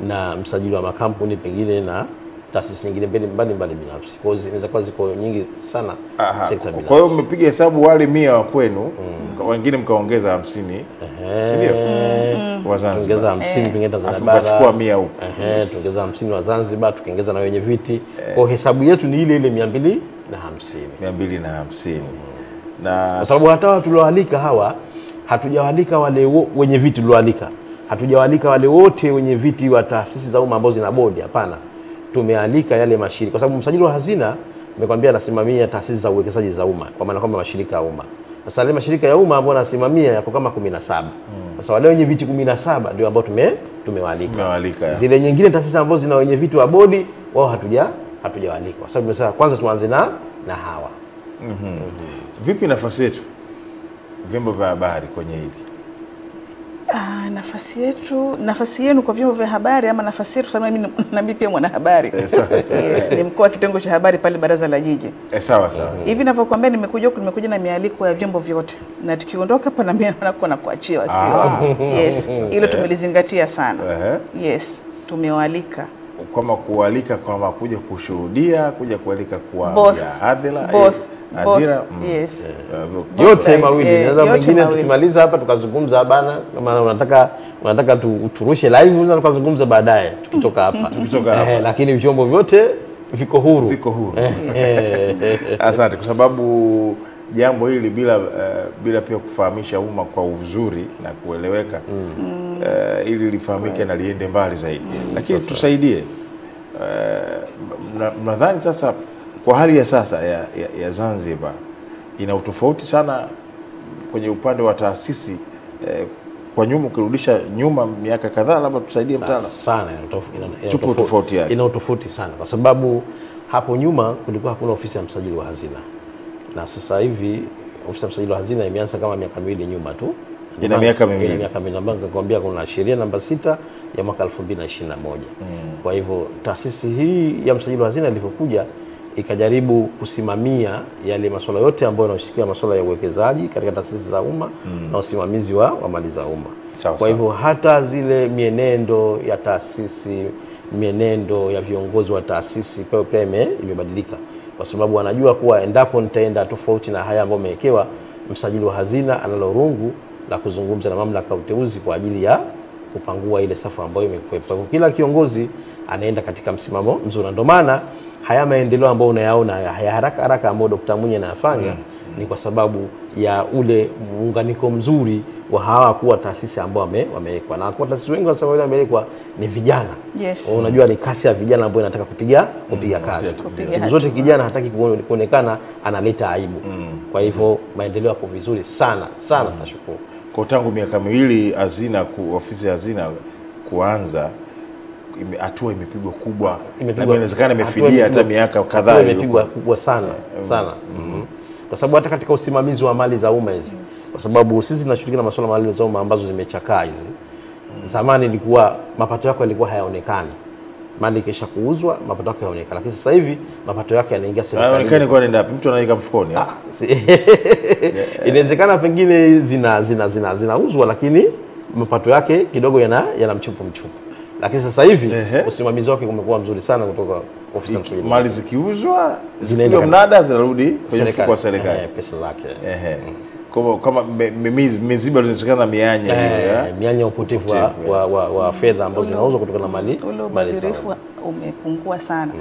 na msajili wa makampuni pengine na taasisi nyingine mbalimbali binafsi. Kwa hiyo zinaweza kuwa ziko nyingi sana sekta binafsi. Kwa hiyo mmepiga hesabu wale 100 wa kwenu, wengine mkaongeza 50. Si ndio? Wa Zanzibar. Tuongeza 50 pengine Tanzania bara. Tukachukua 100 huko. Tuongeza 50 wa Zanzibar, tukaongeza na wenye viti. Kwa hesabu yetu ni ile ile 250. 250. Na kwa sababu hata watu tulioalika hawa hatujawalika wale wenye viti tulioalika. Hatujawalika wale wote wenye viti wa taasisi za umma ambazo zina bodi, hapana. Tumealika yale mashirika, kwa sababu msajili wa hazina nimekwambia anasimamia taasisi za uwekezaji za umma, kwa maana kwamba mashirika ya umma. Sasa yale mashirika ya umma ambayo anasimamia yako kama 17. Sasa wale wenye viti 17 ndio ambao tumewalika. Zile nyingine taasisi ambazo zina wenye viti wa bodi wao hatujawalika. Kwa sababu tumesema kwanza tuanze na hawa. Vipi nafasi yetu vyombo vya habari kwenye hili? Nafasi yenu kwa vyombo vya habari ama nafasi yetu, sababu mimi na mimi pia mwanahabari. Yes, ni mkuu wa kitengo cha habari pale Baraza la Jiji. Sawa. Hivi ninavyokuambia nimekuja na mialiko ya vyombo vyote. Na tukiondoka hapa na mimi na kuachia wasio. Yes, ile tumelizingatia sana. Yes, tumewalika. Kama kualika kama kuja kushuhudia, kuja kualika kwa hadhira. Both, Azira, yes. yote side, mawili. yote Naweza mwingine mawili. tukimaliza hapa tukazungumza bana, kama unataka turushe live na tukazungumza baadaye tukitoka hapa. Lakini vyombo vyote viko huru. Viko huru. Asante, kwa sababu jambo hili bila pia kufahamisha umma kwa uzuri na kueleweka ili lifahamike na liende mbali zaidi. Lakini tusaidie, nadhani sasa kwa hali ya sasa ya Zanzibar ina utofauti sana kwenye upande wa taasisi kwa nyuma, ukirudisha nyuma miaka kadhaa, labda tusaidie mtaala sana. Tupo tofauti yake. Ina utofauti sana kwa sababu hapo nyuma kulikuwa hakuna ofisi ya msajili wa hazina, na sasa hivi ofisi ya msajili wa hazina imeanza kama miaka miwili nyuma tu. Ina miaka miwili. Ina miaka miwili, ambapo nakwambia kuna sheria namba 6 ya mwaka 2021. Kwa hivyo taasisi hii ya msajili wa hazina ilipokuja ikajaribu kusimamia yale masuala yote ambayo yanashikia masuala ya uwekezaji katika taasisi za umma na usimamizi wa mali za umma. Kwa hivyo hata zile mienendo ya taasisi, mienendo ya viongozi wa taasisi pia imebadilika, kwa sababu wanajua kuwa endapo nitaenda tofauti na haya ambayo umewekewa, msajili wa hazina analo rungu la kuzungumza na mamlaka ya uteuzi kwa ajili ya kupangua ile safu ambayo imekuwepo. Kila kiongozi anaenda katika msimamo mzuri. Ndio maana haya maendeleo ambayo unayaona haya haraka ambayo Dr. Mwinyi anayafanya ni kwa sababu ya ule muunganiko mzuri wa hawa kuwa taasisi ambao wamewekwa. Na kwa taasisi wengi wanasema wale wamewekwa ni vijana. Yes. Unajua ni kasi ya vijana ambayo inataka kupiga kazi. Siku zote kijana hataki kuonekana analeta aibu. Kwa hivyo maendeleo yako vizuri sana nashukuru. Kwa tangu miaka miwili hazina ofisi ya hazina kuanza, hatua imepigwa kubwa, na inawezekana imefidia hata miaka kadhaa imepigwa kubwa sana. Kwa sababu hata katika usimamizi wa mali za umma hizi, kwa sababu sisi tunashirikiana na masuala ya mali za umma ambazo zimechakaa hizi. Zamani ilikuwa mapato yako yalikuwa hayaonekani, mali kisha kuuzwa mapato yako yaonekana, lakini sasa hivi mapato yake yanaingia serikali. Hayaonekani kwa nenda mtu anaweka mfukoni. Inawezekana pengine zinauzwa lakini mapato yake kidogo yana mchupu. Lakini sasa hivi usimamizi wake umekuwa mzuri sana kutoka ofisi ya msajili. Mali zikiuzwa zinaenda mnada, zinarudi kwenye mfuko wa serikali. Pesa zake. Kama miziba inawezekana mianya hiyo mianya upotevu wa fedha ambazo zinauzwa kutoka na mali. Ule ubadhirifu umepungua sana.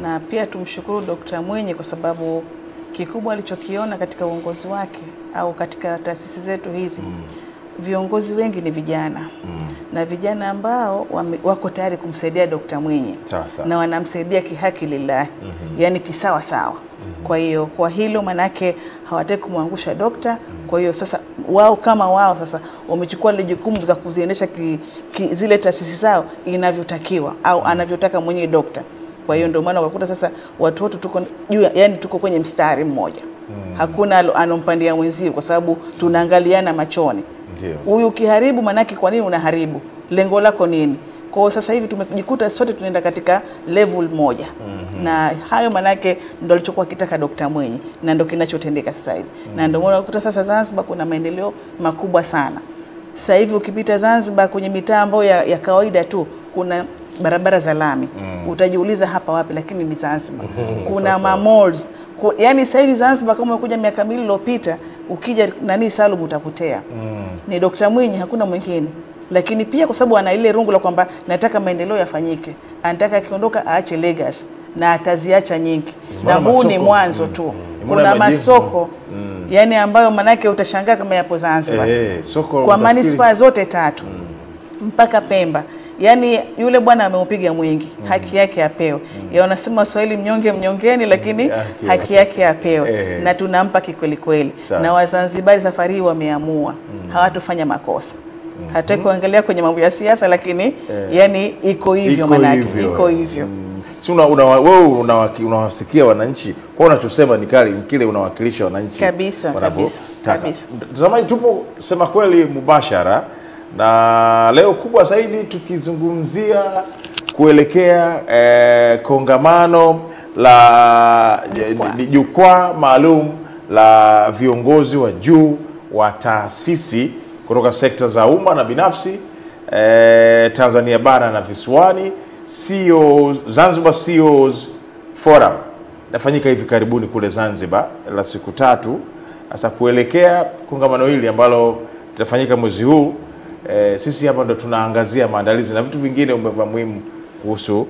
Na pia tumshukuru Dr. Mwinyi kwa sababu kikubwa alichokiona katika uongozi wake au katika taasisi zetu hizi, viongozi wengi ni vijana. Na vijana ambao wako tayari kumsaidia Dr. Mwinyi na wanamsaidia kihaki lillahi, yani kisawa sawa. Kwa hiyo kwa hilo manake hawataki kumwangusha dokta. Kwa hiyo sasa wao kama wao sasa wamechukua ile jukumu za kuziendesha zile taasisi zao inavyotakiwa au anavyotaka mwenye dokta. Kwa hiyo ndio maana ukakuta sasa watu wote tuko juu, yani tuko kwenye mstari mmoja. Hakuna anompandia mwenzio kwa sababu tunaangaliana machoni. Huyu ukiharibu manake kwa nini unaharibu? Lengo lako nini? Kwa sasa hivi tumejikuta sote tunaenda katika level moja. Na hayo manake ndio alichokuwa kitaka Dr. Mwinyi na ndio kinachotendeka sasa hivi. Na ndio maana ukuta sasa Zanzibar kuna maendeleo makubwa sana. Sasa hivi ukipita Zanzibar kwenye mitaa ambayo ya kawaida tu kuna barabara za lami. Utajiuliza hapa wapi, lakini ni Zanzibar. Kuna malls. Yani sasa hivi Zanzibar kama umekuja miaka miwili iliyopita, ukija Salum utapotea. Ni Dr. Mwinyi, hakuna mwingine. Lakini pia kwa sababu ana ile rungu la kwamba nataka maendeleo yafanyike, anataka akiondoka aache legacy na ataziacha nyingi. Na huu ni mwanzo tu. Kuna masoko yani ambayo manake utashangaa kama yapo Zanzibar. Kwa manispaa zote 3 mpaka Pemba. Yani yule bwana ameupiga mwingi, haki yake apewe. Ya wanasema Swahili mnyonge mnyongeni, lakini haki yake apewe. Na tunampa kikweli kweli. Na Wazanzibari safari hii wameamua hawatofanya makosa. Hataki kuangalia kwenye mambo ya siasa, lakini yani iko hivyo manake, iko hivyo. Si wewe unawasikia wananchi, kwa unachosema ni kile unawakilisha wananchi kabisa. Tazamaji, tupo sema kweli mubashara, na leo kubwa zaidi tukizungumzia kuelekea kongamano la jukwaa maalum la viongozi wa juu wa taasisi kutoka sekta za umma na binafsi Tanzania bara na visiwani, CEOs, Zanzibar CEOs Forum nafanyika hivi karibuni kule Zanzibar la siku 3. Sasa kuelekea kongamano hili ambalo litafanyika mwezi huu, sisi hapa ndo tunaangazia maandalizi na vitu vingine muhimu kuhusu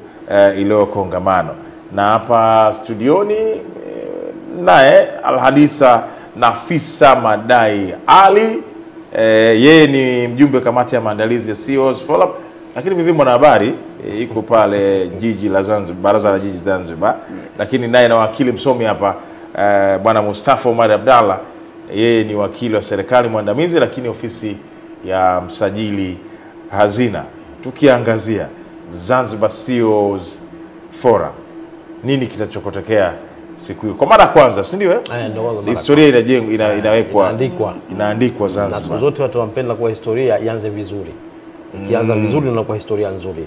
ile kongamano. Na hapa studioni naye Alhadisa Nafisa Madai Ali, yeye ni mjumbe kamati ya maandalizi ya CEOs Forum, lakini vivyo mwanahabari iko pale jiji la Zanzibar, baraza la jiji Zanzibar. Lakini naye na wakili msomi hapa bwana Mustafa Omar Abdalla, yeye ni wakili wa serikali mwandamizi lakini ofisi ya msajili hazina. Tukiangazia Zanzibar CEOs Forum, nini kitachotokea siku hiyo kwa mara ya kwanza, si ndio? Historia inajengwa, inaandikwa Zanzibar. Na siku zote watu wampenda kwa historia ianze vizuri. Ikianza vizuri inakuwa historia nzuri.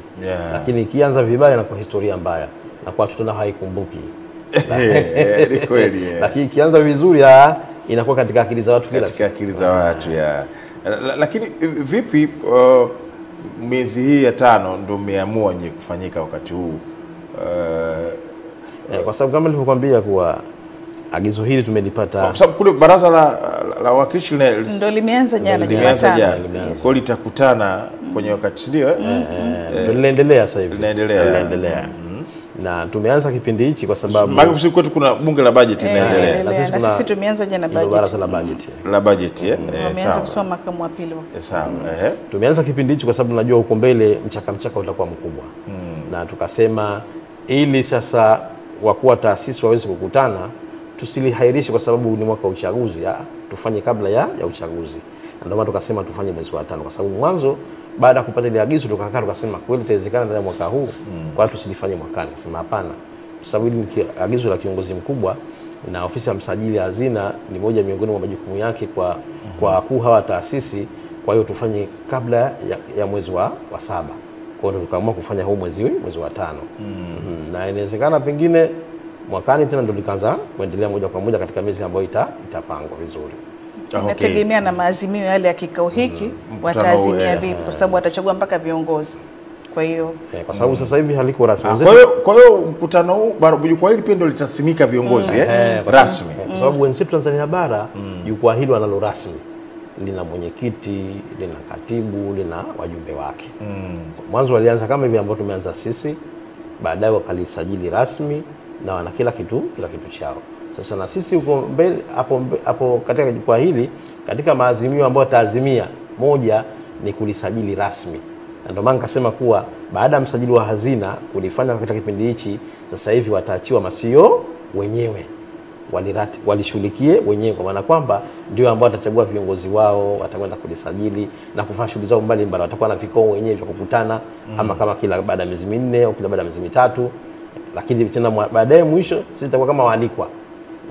Lakini ikianza vibaya inakuwa historia mbaya. Na kwa watu tena haikumbuki. Ni kweli. Lakini ikianza vizuri inakuwa katika akili za watu kila siku. Katika akili za watu Lakini vipi miezi hii ya 5 ndio mmeamua nye kufanyika wakati huu? Kwa sababu kama nilivyokuambia kuwa agizo hili tumelipata kwa sababu kule baraza la wakilishi ndio limeanza jana Jumatano. Kwa litakutana kwenye wakati, ndio ndio linaendelea sasa hivi. Linaendelea. Na tumeanza kipindi hichi kwa sababu maana kwetu kuna bunge la budget inaendelea. Na sisi tumeanza jana budget. Baraza la budget. Tumeanza kusoma kama wa pili. Sawa. Tumeanza kipindi hichi kwa sababu najua huko mbele mchaka utakuwa mkubwa. Na tukasema ili sasa wakuu wa taasisi waweze kukutana, tusilihairishe kwa sababu ni mwaka wa uchaguzi, tufanye kabla ya uchaguzi. Ndio maana tukasema tufanye mwezi wa 5 kwa sababu mwanzo baada ya kupata ile agizo tukakaa tukasema kweli itawezekana ndani ya mwaka huu, kwa hiyo tusilifanye mwakani. Sema hapana, kwa sababu hili ni agizo la kiongozi mkubwa na ofisi ya msajili hazina ni moja miongoni mwa majukumu yake kwa wakuu hawa taasisi, kwa hiyo tufanye kabla ya mwezi wa 7. Kwa hiyo tukaamua kufanya huu mwezi wa 5. Na inawezekana pengine mwakani tena ndio likaanza kuendelea moja kwa moja katika miezi ambayo itapangwa vizuri. Inategemea na maazimio yale ya kikao hiki wataazimia vipi, kwa sababu watachagua mpaka viongozi. Kwa hiyo kwa sababu sasa hivi haliko rasmi. Kwa hiyo mkutano huu jukwaa hili pia ndio litasimika viongozi rasmi. Kwa sababu wenzetu Tanzania bara jukwaa hili wanalo rasmi. Lina mwenyekiti, lina katibu, lina wajumbe wake. Mwanzo walianza kama hivi ambao tumeanza sisi, baadaye wakalisajili rasmi na wana kila kitu chao. Sasa na sisi huko mbele hapo katika jukwaa hili, katika maazimio ambayo taazimia, moja ni kulisajili rasmi. Na ndio maana nikasema kuwa baada ya msajili wa hazina kulifanya katika kipindi hichi, sasa hivi wataachiwa masio wenyewe. Walishughulikie wenyewe, kwa maana kwamba ndio ambao watachagua viongozi wao, watakwenda kulisajili na kufanya shughuli zao mbalimbali. Watakuwa na vikao wenyewe vya kukutana ama kama kila baada ya miezi 4 au kila baada ya miezi 3. Lakini tena baadaye mwisho sisi tutakuwa kama waalikwa.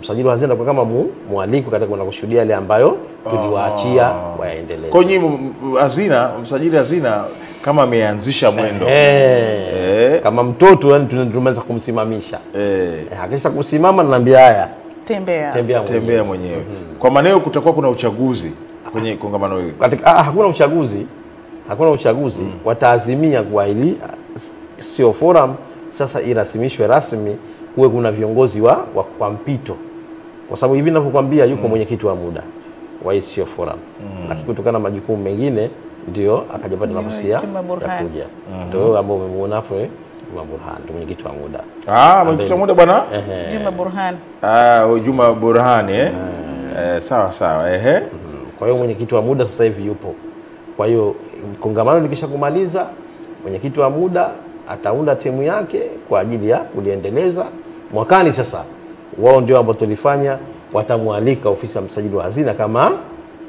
Msajili wa hazina kwa kama mwaliko katika kwenda kushuhudia yale ambayo tuliwaachia waendelee. Kwa nyinyi hazina, msajili hazina kama ameanzisha mwendo. Kama mtoto yani tumeanza kumsimamisha. Hakisha kusimama naambia haya tembea mwenyewe. Kwa maana kutakuwa kuna uchaguzi kwenye kongamano hili. Hakuna uchaguzi. Wataazimia kwa hili sio forum sasa irasimishwe rasmi, kuwe kuna viongozi wa mpito. Kwa sababu hivi ninavyokuambia yuko mwenyekiti wa muda wa sio forum. Lakini kutokana na majukumu mengine ndio akajapata nafasi ya kuja. Ndio ambao umemuona hapo Juma Burhan, ndio mwenyekiti wa muda. Mwenyekiti wa muda bwana? Juma Burhan. Juma Burhan sawa. Kwa hiyo mwenyekiti wa muda sasa hivi yupo. Kwa hiyo kongamano likishakumaliza, mwenyekiti wa muda ataunda timu yake kwa ajili ya kuliendeleza mwakani. Sasa wao ndio ambao tulifanya, watamwalika ofisi ya msajili wa hazina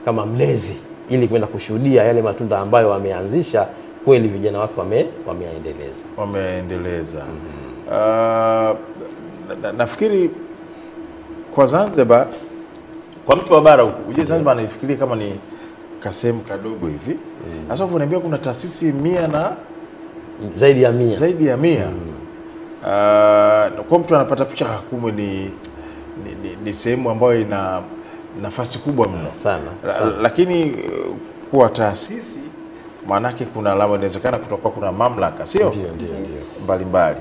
kama mlezi, ili kwenda kushuhudia yale matunda ambayo wameanzisha kweli vijana wake wameendeleza. Nafikiri kwa Zanzibar, kwa mtu wa bara uje Zanzibar anaifikiria kama ni kasehemu kadogo hivi. Sasa unaniambia kuna taasisi 100 na zaidi ya 100. Kwa mtu anapata picha kumbe ni sehemu ambayo ina nafasi kubwa mno sana. Lakini kwa taasisi maanake kuna inawezekana kutoka kuna mamlaka sio mbalimbali.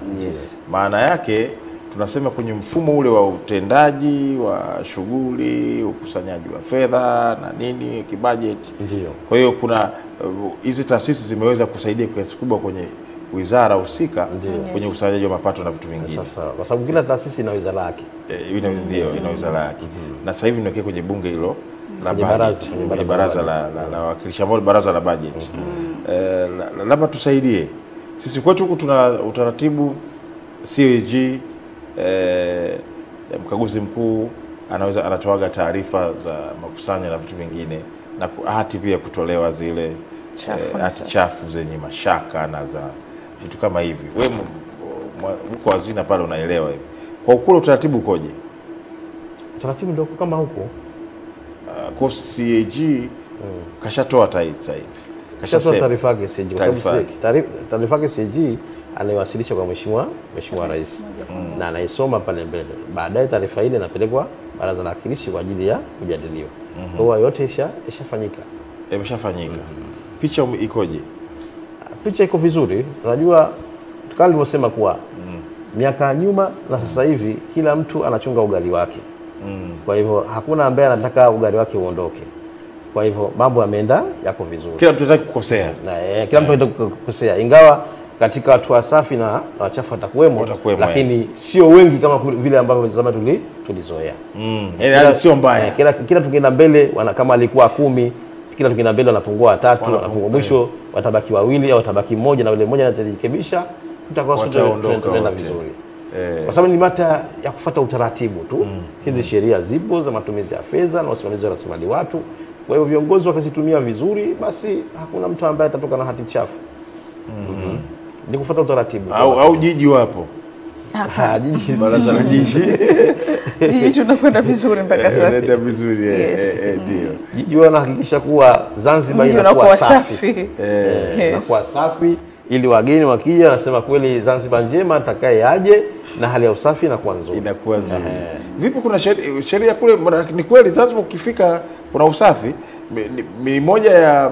Maana yake tunasema kwenye mfumo ule wa utendaji wa shughuli, ukusanyaji wa fedha na nini, kibajeti. Ndio. Kwa hiyo kuna hizi taasisi zimeweza kusaidia kwa kiasi kubwa kwenye wizara husika kwenye ukusanyaji wa mapato na vitu vingine. Sasa kwa sababu kila taasisi ina wizara yake. Ina wizara yake. Na sasa hivi ndio kwenye bunge hilo la kwenye baraza la wawakilishi ambao baraza la budget. Labda tusaidie. Sisi kwetu huku tuna utaratibu CAG, mkaguzi mkuu anatoaga taarifa za makusanyo na vitu vingine, na hati pia kutolewa zile hati chafu zenye mashaka na za vitu kama hivi. Wewe uko hazina pale unaelewa hivi. Kwa ukule utaratibu ukoje? Utaratibu ndio kama huko. Kwa CAG kashatoa sasa hivi. Kashatoa taarifa yake CAG, kwa sababu taarifa yake CAG anaiwasilisha kwa Mheshimiwa Rais na anaisoma pale mbele. Baadaye taarifa ile inapelekwa baraza la wawakilishi kwa ajili ya kujadiliwa. Kwa hiyo yote ishafanyika. Imeshafanyika. Picha ikoje? Picha iko vizuri. Unajua tukali nilivyosema kuwa miaka nyuma na sasa hivi kila mtu anachunga ugali wake. Kwa hivyo hakuna ambaye anataka ugali wake uondoke. Kwa hivyo mambo yameenda yako vizuri. Kila mtu anataka kukosea. Na kila mtu anataka kukosea. Ingawa katika watu wasafi na wachafu watakuwemo, lakini sio wengi kama vile ambavyo zamani tulizoea. Yaani sio mbaya. Kila tukienda mbele kama alikuwa 10, kila tukienda mbele wanapungua 3, wanapungua mwisho watabaki 2 au watabaki 1 na yule mmoja anajirekebisha, tutakuwa sote tunaenda vizuri. Kwa sababu ni mata ya kufuata utaratibu tu. Hizi sheria zipo za matumizi ya fedha na usimamizi wa rasilimali watu. Kwa hiyo viongozi wakazitumia vizuri, basi hakuna mtu ambaye atatoka na hati chafu. Ni kufuata utaratibu. Au jiji wapo. Jiji baraza la jiji. Jiji tunakwenda vizuri mpaka sasa. Tunaenda vizuri ndio. Jiji wanahakikisha kuwa Zanzibar inakuwa safi. Inakuwa safi ili wageni wakija nasema kweli Zanzibar njema, atakaye aje na hali ya usafi inakuwa nzuri. Inakuwa nzuri. Vipi, kuna sheria kule? Ni kweli Zanzibar ukifika kuna usafi? Ni moja ya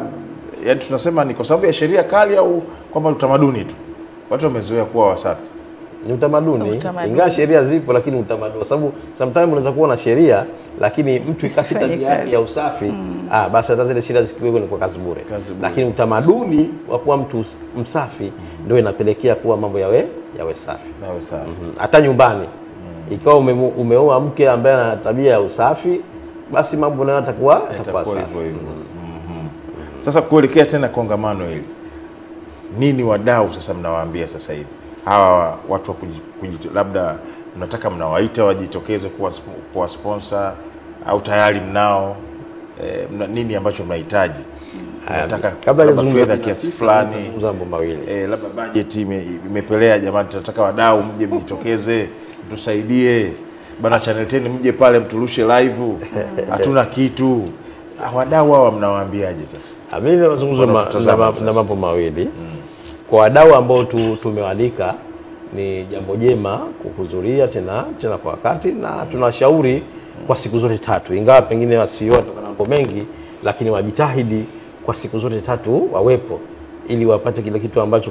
tunasema ni kwa sababu ya sheria kali au kwamba utamaduni tu? Watu wamezoea kuwa wasafi. Ni utamaduni. Ingawa sheria zipo lakini utamaduni. Kwa sababu sometimes unaweza kuwa na sheria lakini mtu ikafika tabia ya usafi, basi hata zile sheria zikiwekwa ni kwa kazi bure. Lakini utamaduni wa kuwa mtu msafi ndio inapelekea kuwa mambo yawe safi. Hata nyumbani ikiwa umeoa mke ambaye ana tabia ya usafi, basi mambo nayo yatakuwa safi. Sasa kuelekea tena kongamano hili, nini wadau sasa mnawaambia sasa hivi? Hawa watu wa labda mnataka mnawaita wajitokeze kuwa sponsor au tayari mnao? Nini ambacho mnahitaji? Mnataka kabla fedha kiasi fulani, mambo mawili. Labda budget imepelea, jamani tunataka wadau mje mjitokeze, tusaidie. Bana Channel 10 mje pale mturushe live. Hatuna kitu. Wadau hawa mnawaambiaje sasa? Mimi nazungumza na mambo mawili. Kwa wadau ambao tumewalika, ni jambo jema kuhudhuria tena kwa wakati, na tunashauri kwa siku zote 3, ingawa pengine wasiwe na mambo mengi, lakini wajitahidi kwa siku zote 3 wawepo ili wapate kile kitu ambacho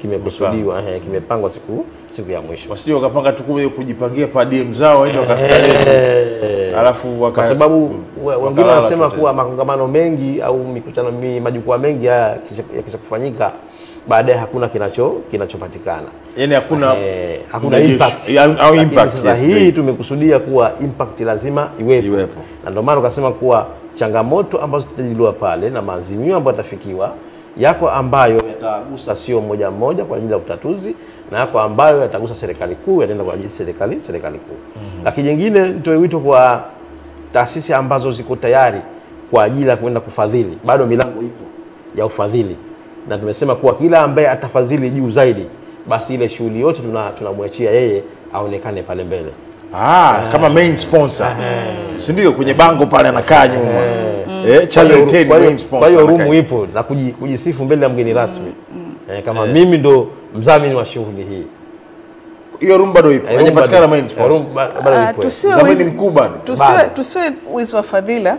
kimekusudiwa, kimepangwa siku ya mwisho. Wasije wakapanga tu kujipangia pa DM zao aende wakastarehe. Alafu kwa sababu wengine wanasema kuwa makongamano mengi au mikutano majukwaa mengi haya yakisha kufanyika, baadaye hakuna kinachopatikana. Yaani hakuna impact au impact. Sasa hii tumekusudia kuwa impact lazima iwepo. Na ndio maana ukasema kuwa changamoto ambazo tutajadiliwa pale na maazimio ambayo yatafikiwa yako ambayo yatagusa sio moja kwa ajili ya utatuzi, na yako ambayo yatagusa serikali kuu, yataenda kwa ajili serikali kuu. Lakini jingine nitoe wito kwa taasisi ambazo ziko tayari kwa ajili ya kwenda kufadhili. Bado milango ipo ya ufadhili. Na tumesema kuwa kila ambaye atafadhili juu zaidi, basi ile shughuli yote tunamwachia yeye aonekane pale mbele. Kama main sponsor. Si ndio kwenye bango pale anakaa nyuma. Channel 10 main sponsor. Kwa hiyo room ipo na kujisifu mbele ya mgeni rasmi. Kama mimi ndo mdhamini wa shughuli hii. Hiyo room bado ipo. Haijapatikana main sponsor. Room bado ipo. Mdhamini mkubwa. Tusiwe wizi wa fadhila.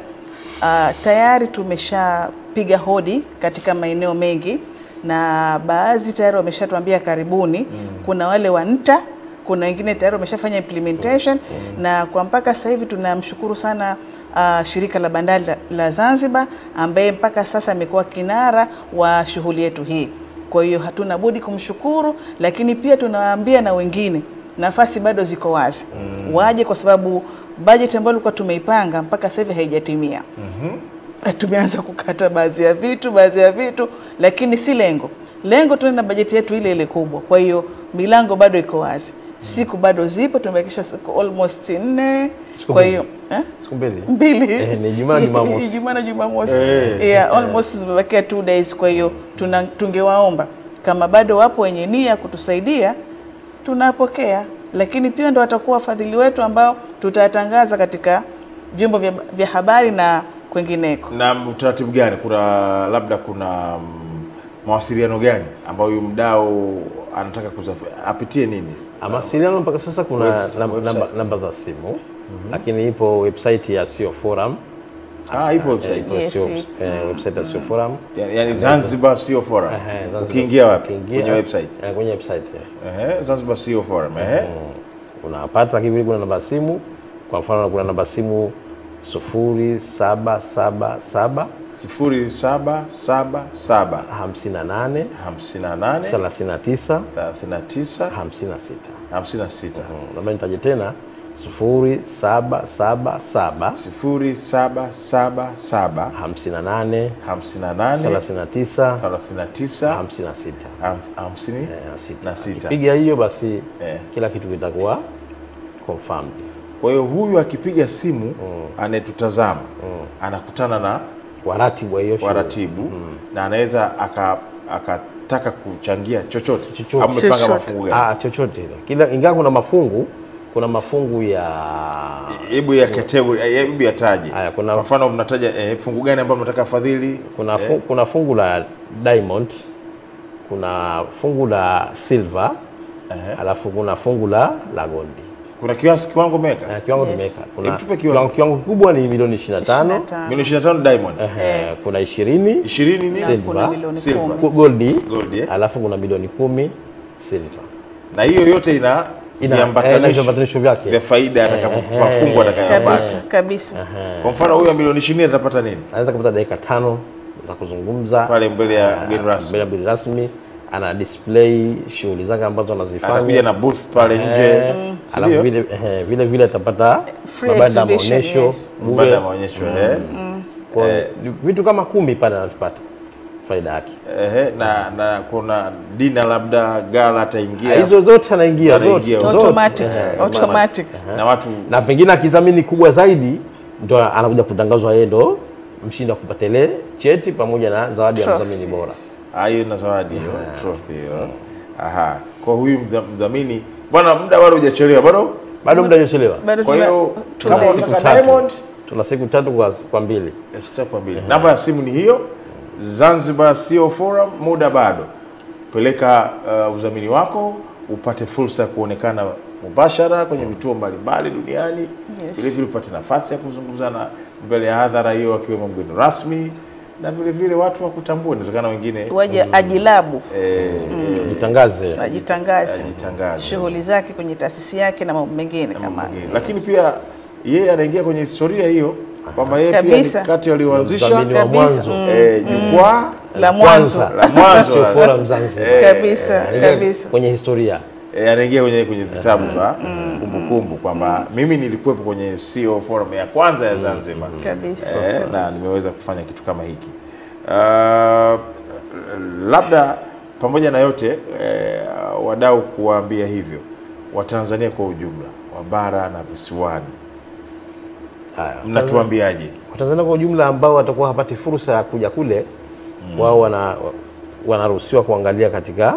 Tayari tumeshapiga hodi katika maeneo mengi, na baadhi tayari wameshatuambia karibuni. Kuna wale wa NTA, kuna wengine tayari wameshafanya implementation na kwa mpaka sasa hivi tunamshukuru sana shirika la bandari la Zanzibar ambaye mpaka sasa amekuwa kinara wa shughuli yetu hii. Kwa hiyo hatuna budi kumshukuru, lakini pia tunawaambia na wengine nafasi bado ziko wazi. Waje kwa sababu budget ambayo tulikuwa tumeipanga mpaka sasa hivi haijatimia. Tumeanza kukata baadhi ya vitu lakini si lengo. Lengo tuna bajeti yetu ile ile kubwa. Kwa hiyo milango bado iko wazi. Siku bado zipo, tumebakisha siku almost 4. Kwa hiyo siku mbili. Ni Ijumaa na Jumamosi. Ijumaa na Jumamosi. Yeah, almost zimebakia 2 days. Kwa hiyo tungewaomba kama bado wapo wenye nia kutusaidia, tunapokea, lakini pia ndio watakuwa wafadhili wetu ambao tutatangaza katika vyombo vya habari na kwengineko. Na utaratibu gani? Labda kuna mawasiliano gani ambayo huyu mdau anataka apitie nini? Mawasiliano mpaka sasa kuna namba za simu, lakini ipo website ya Sio Forum. Ipo website. Website ya Sio Forum. Yani Zanzibar Sio Forum. Ukiingia wapi? Kwenye website. Kwenye website. Zanzibar Sio Forum. Unapata, lakini kuna namba simu. Kwa mfano kuna namba simu 0777 0777 58 39 56. Labda nitaje tena 0777 58 56. Piga hiyo basi kila kitu kitakuwa confirmed. Kwa hiyo huyu akipiga simu anetutazama anakutana na waratibu na anaweza akataka kuchangia chochote. Amepanga mafungu gani? Chochote. Ingawa kuna mafungu ya ya category, hebu yataje. Kwa mfano mnataja fungu gani ambalo mnataka fadhili? Kuna fungu la diamond, kuna fungu la silver, alafu kuna fungu la gold. Kuna kiwango meka? Kiwango tumeka. Kiwango kikubwa ni milioni 25. Milioni 25 diamond. Kuna 20 ni silver, gold, alafu kuna milioni 10 silver. Na hiyo yote ina viambatanisho vyake vya faida atakapofungu atakayopata. Kabisa. Kwa mfano huyu milioni 20 atapata nini? Anaweza kupata dakika 5 za kuzungumza pale mbele ya mgeni rasmi. Ana display shughuli zake ambazo anazifanya. Atakuja na booth pale nje. Alafu vile atapata mabanda maonyesho, Kwa vitu kama 10 pale anapata faida yake. Na kuna dina labda gala ataingia. Hizo zote anaingia zote. Automatic. Na pengine akizamini kubwa zaidi ndio anakuja kutangazwa yeye ndo mshindi kupata ile cheti pamoja na zawadi ya mdhamini bora. Hiyo na zawadi hiyo, trophy hiyo. Kwa huyu mdhamini bwana, muda bado hujachelewa bado muda hujachelewa. Kwa hiyo kama unataka diamond tuna siku 3 kwa 2. Siku 3 kwa 2. Namba ya simu ni hiyo. Zanzibar Sio Forum, muda bado. Peleka udhamini wako upate fursa ya kuonekana mubashara kwenye vituo mbalimbali duniani. Vile vile upate nafasi ya kuzungumza na mbele ya hadhara hiyo akiwemo mgeni rasmi, na vile vile watu wakutambue. Inawezekana wengine waje ajilabu ajitangaze shughuli zake kwenye taasisi yake na mambo mengine kama. Lakini pia yeye anaingia kwenye historia hiyo kwamba yeye pia ni kati walioanzisha jukwaa la mwanzo Sio Forum Zanzibar. Kabisa kwenye historia. Anaingia kwenye vitabu vya kumbukumbu kwamba mimi nilikuwepo kwenye Sio Forum ya kwanza ya Zanzibar. Kabisa. Na nimeweza kufanya kitu kama hiki. Labda pamoja na yote wadau kuwaambia hivyo Watanzania kwa ujumla, wa bara na visiwani, mnatuambiaje? Watanzania kwa ujumla ambao watakuwa hapati fursa ya kuja kule, wao wanaruhusiwa kuangalia katika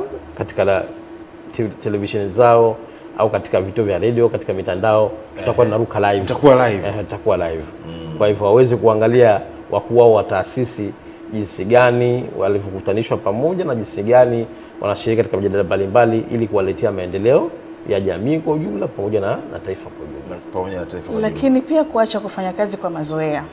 televisheni zao au katika vituo vya radio, katika mitandao. Tutakuwa tunaruka live. Tutakuwa live. Kwa hivyo waweze kuangalia wakuu wao wa taasisi jinsi gani walivyokutanishwa pamoja na jinsi gani wanashiriki katika mijadala mbalimbali ili kuwaletea maendeleo ya jamii kwa ujumla pamoja na taifa kwa ujumla. Lakini pia kuacha kufanya kazi kwa mazoea.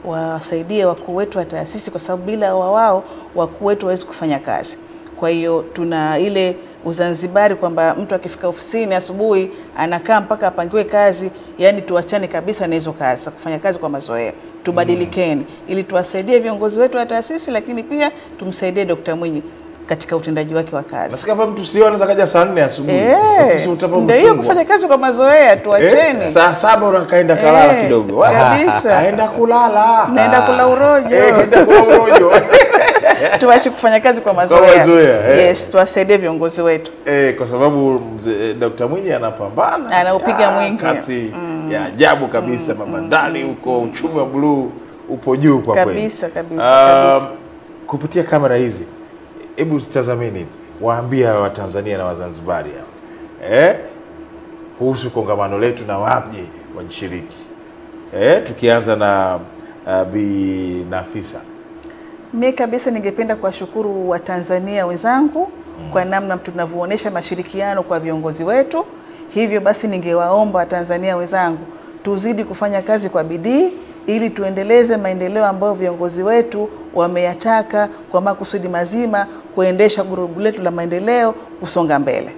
Wasaidie wakuu wetu wa taasisi, kwa sababu bila wao wakuu wetu hawezi kufanya kazi. Kwa hiyo tuna ile Uzanzibari kwamba mtu akifika ofisini asubuhi anakaa mpaka apangiwe kazi, yani tuachane kabisa na hizo kazi, kufanya kazi kwa mazoea. Tubadilikeni ili tuwasaidie viongozi wetu wa taasisi, lakini pia tumsaidie Dr. Mwinyi katika utendaji wake wa kazi. Nasika hapa mtu sio anaweza kaja saa 4 asubuhi. Ofisi utapa ndio hiyo kufanya kazi kwa mazoea, tuacheni. Saa 7 unakaenda kalala kidogo. Kabisa. Aenda kulala. Naenda kula urojo. Aenda kula urojo. Tuache kufanya kazi kwa mazoea. Yes, tuwasaidie viongozi wetu. Kwa sababu Dr. Mwinyi anapambana. Anaupiga mwingi. Kasi ya ajabu kabisa, mabandari huko, uchumi wa bluu upo juu kwa kweli. Kabisa, kabisa. Kupitia kamera hizi, hebu zitazameni hizi. Waambia Watanzania na Wazanzibari hao. Kuhusu kongamano letu na waje wajishiriki. Tukianza na Bi Nafisa. Mimi kabisa ningependa kuwashukuru Watanzania wenzangu kwa namna tunavyoonyesha mashirikiano kwa viongozi wetu. Hivyo basi ningewaomba Watanzania wenzangu tuzidi kufanya kazi kwa bidii ili tuendeleze maendeleo ambayo viongozi wetu wameyataka kwa makusudi mazima kuendesha gurubu letu la maendeleo kusonga mbele.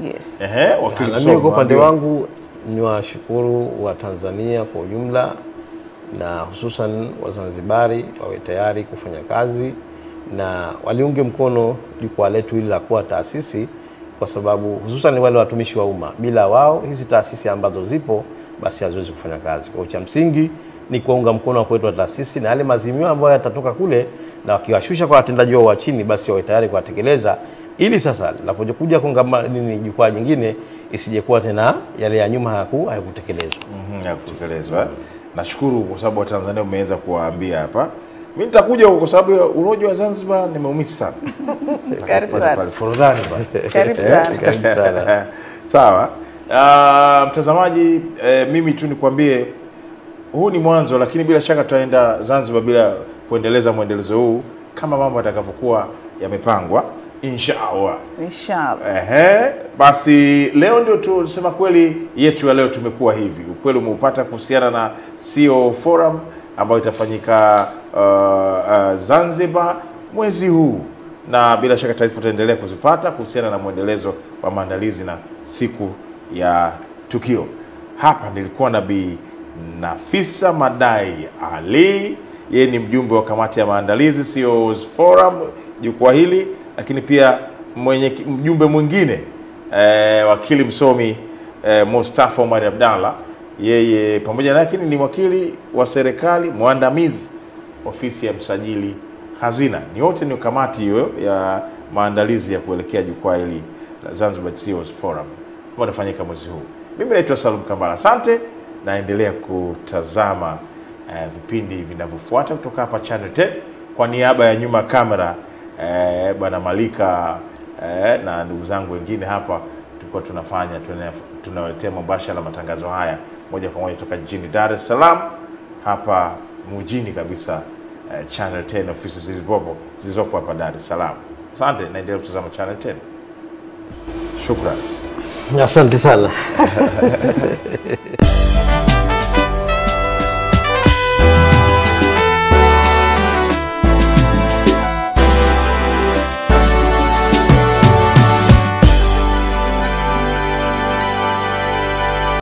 Yes. Wakili kwa upande wangu niwashukuru wa Tanzania kwa ujumla na hususan Wazanzibari wawe tayari kufanya kazi na waliunge mkono jukwaa letu hili la kuwa taasisi, kwa sababu hususan wale watumishi wa umma, bila wao hizi taasisi ambazo zipo basi haziwezi kufanya kazi. Kwa cha msingi ni kuunga mkono wa kwetu wa taasisi na yale mazimio ambayo yatatoka kule, na wakiwashusha kwa watendaji wao wa chini basi wawe tayari kuwatekeleza, ili sasa linapokuja kongamano jukwaa jingine isije kuwa tena yale ya nyuma hayakutekelezwa. Hayakutekelezwa. Nashukuru kwa sababu Watanzania umeweza kuwaambia hapa. Mimi nitakuja kwa sababu urojo wa Zanzibar nimeumisi sana. Karibu sana. Pale Forodhani pale. Karibu sana. Karibu sana. Sawa. Mtazamaji, mimi tu nikwambie huu ni mwanzo, lakini bila shaka tutaenda Zanzibar bila kuendeleza mwendelezo huu kama mambo yatakavyokuwa yamepangwa, inshallah. Inshallah. Basi leo ndio tunasema kweli yetu ya leo tumekuwa hivi. Ukweli umeupata kuhusiana na CEO Forum ambayo itafanyika Zanzibar mwezi huu, na bila shaka taarifa tutaendelea kuzipata kuhusiana na mwendelezo wa maandalizi na siku ya tukio. Hapa nilikuwa na Bi Nafisa Madai Ali, yeye ni mjumbe wa kamati ya maandalizi CEOs Forum jukwaa hili, lakini pia mjumbe mwingine wakili msomi Mustafa Omar Abdalla, yeye pamoja na lakini ni wakili wa serikali mwandamizi ofisi ya msajili hazina. Ni wote ni kamati hiyo ya maandalizi ya kuelekea jukwaa hili la Zanzibar CEOs Forum ambalo linafanyika mwezi huu. Mimi naitwa Salum Kambala. Asante, naendelea kutazama vipindi vinavyofuata kutoka hapa Channel 10 kwa niaba ya nyuma kamera Bwana Malika na ndugu zangu wengine hapa. Tulikuwa tunawaletea mubashara matangazo haya moja kwa moja kutoka jijini Dar es Salaam, hapa mjini kabisa, Channel 10 ofisi zilizopo hapa Dar es Salaam. Asante, naendelea kutazama Channel 10. Shukrani. Asante sana.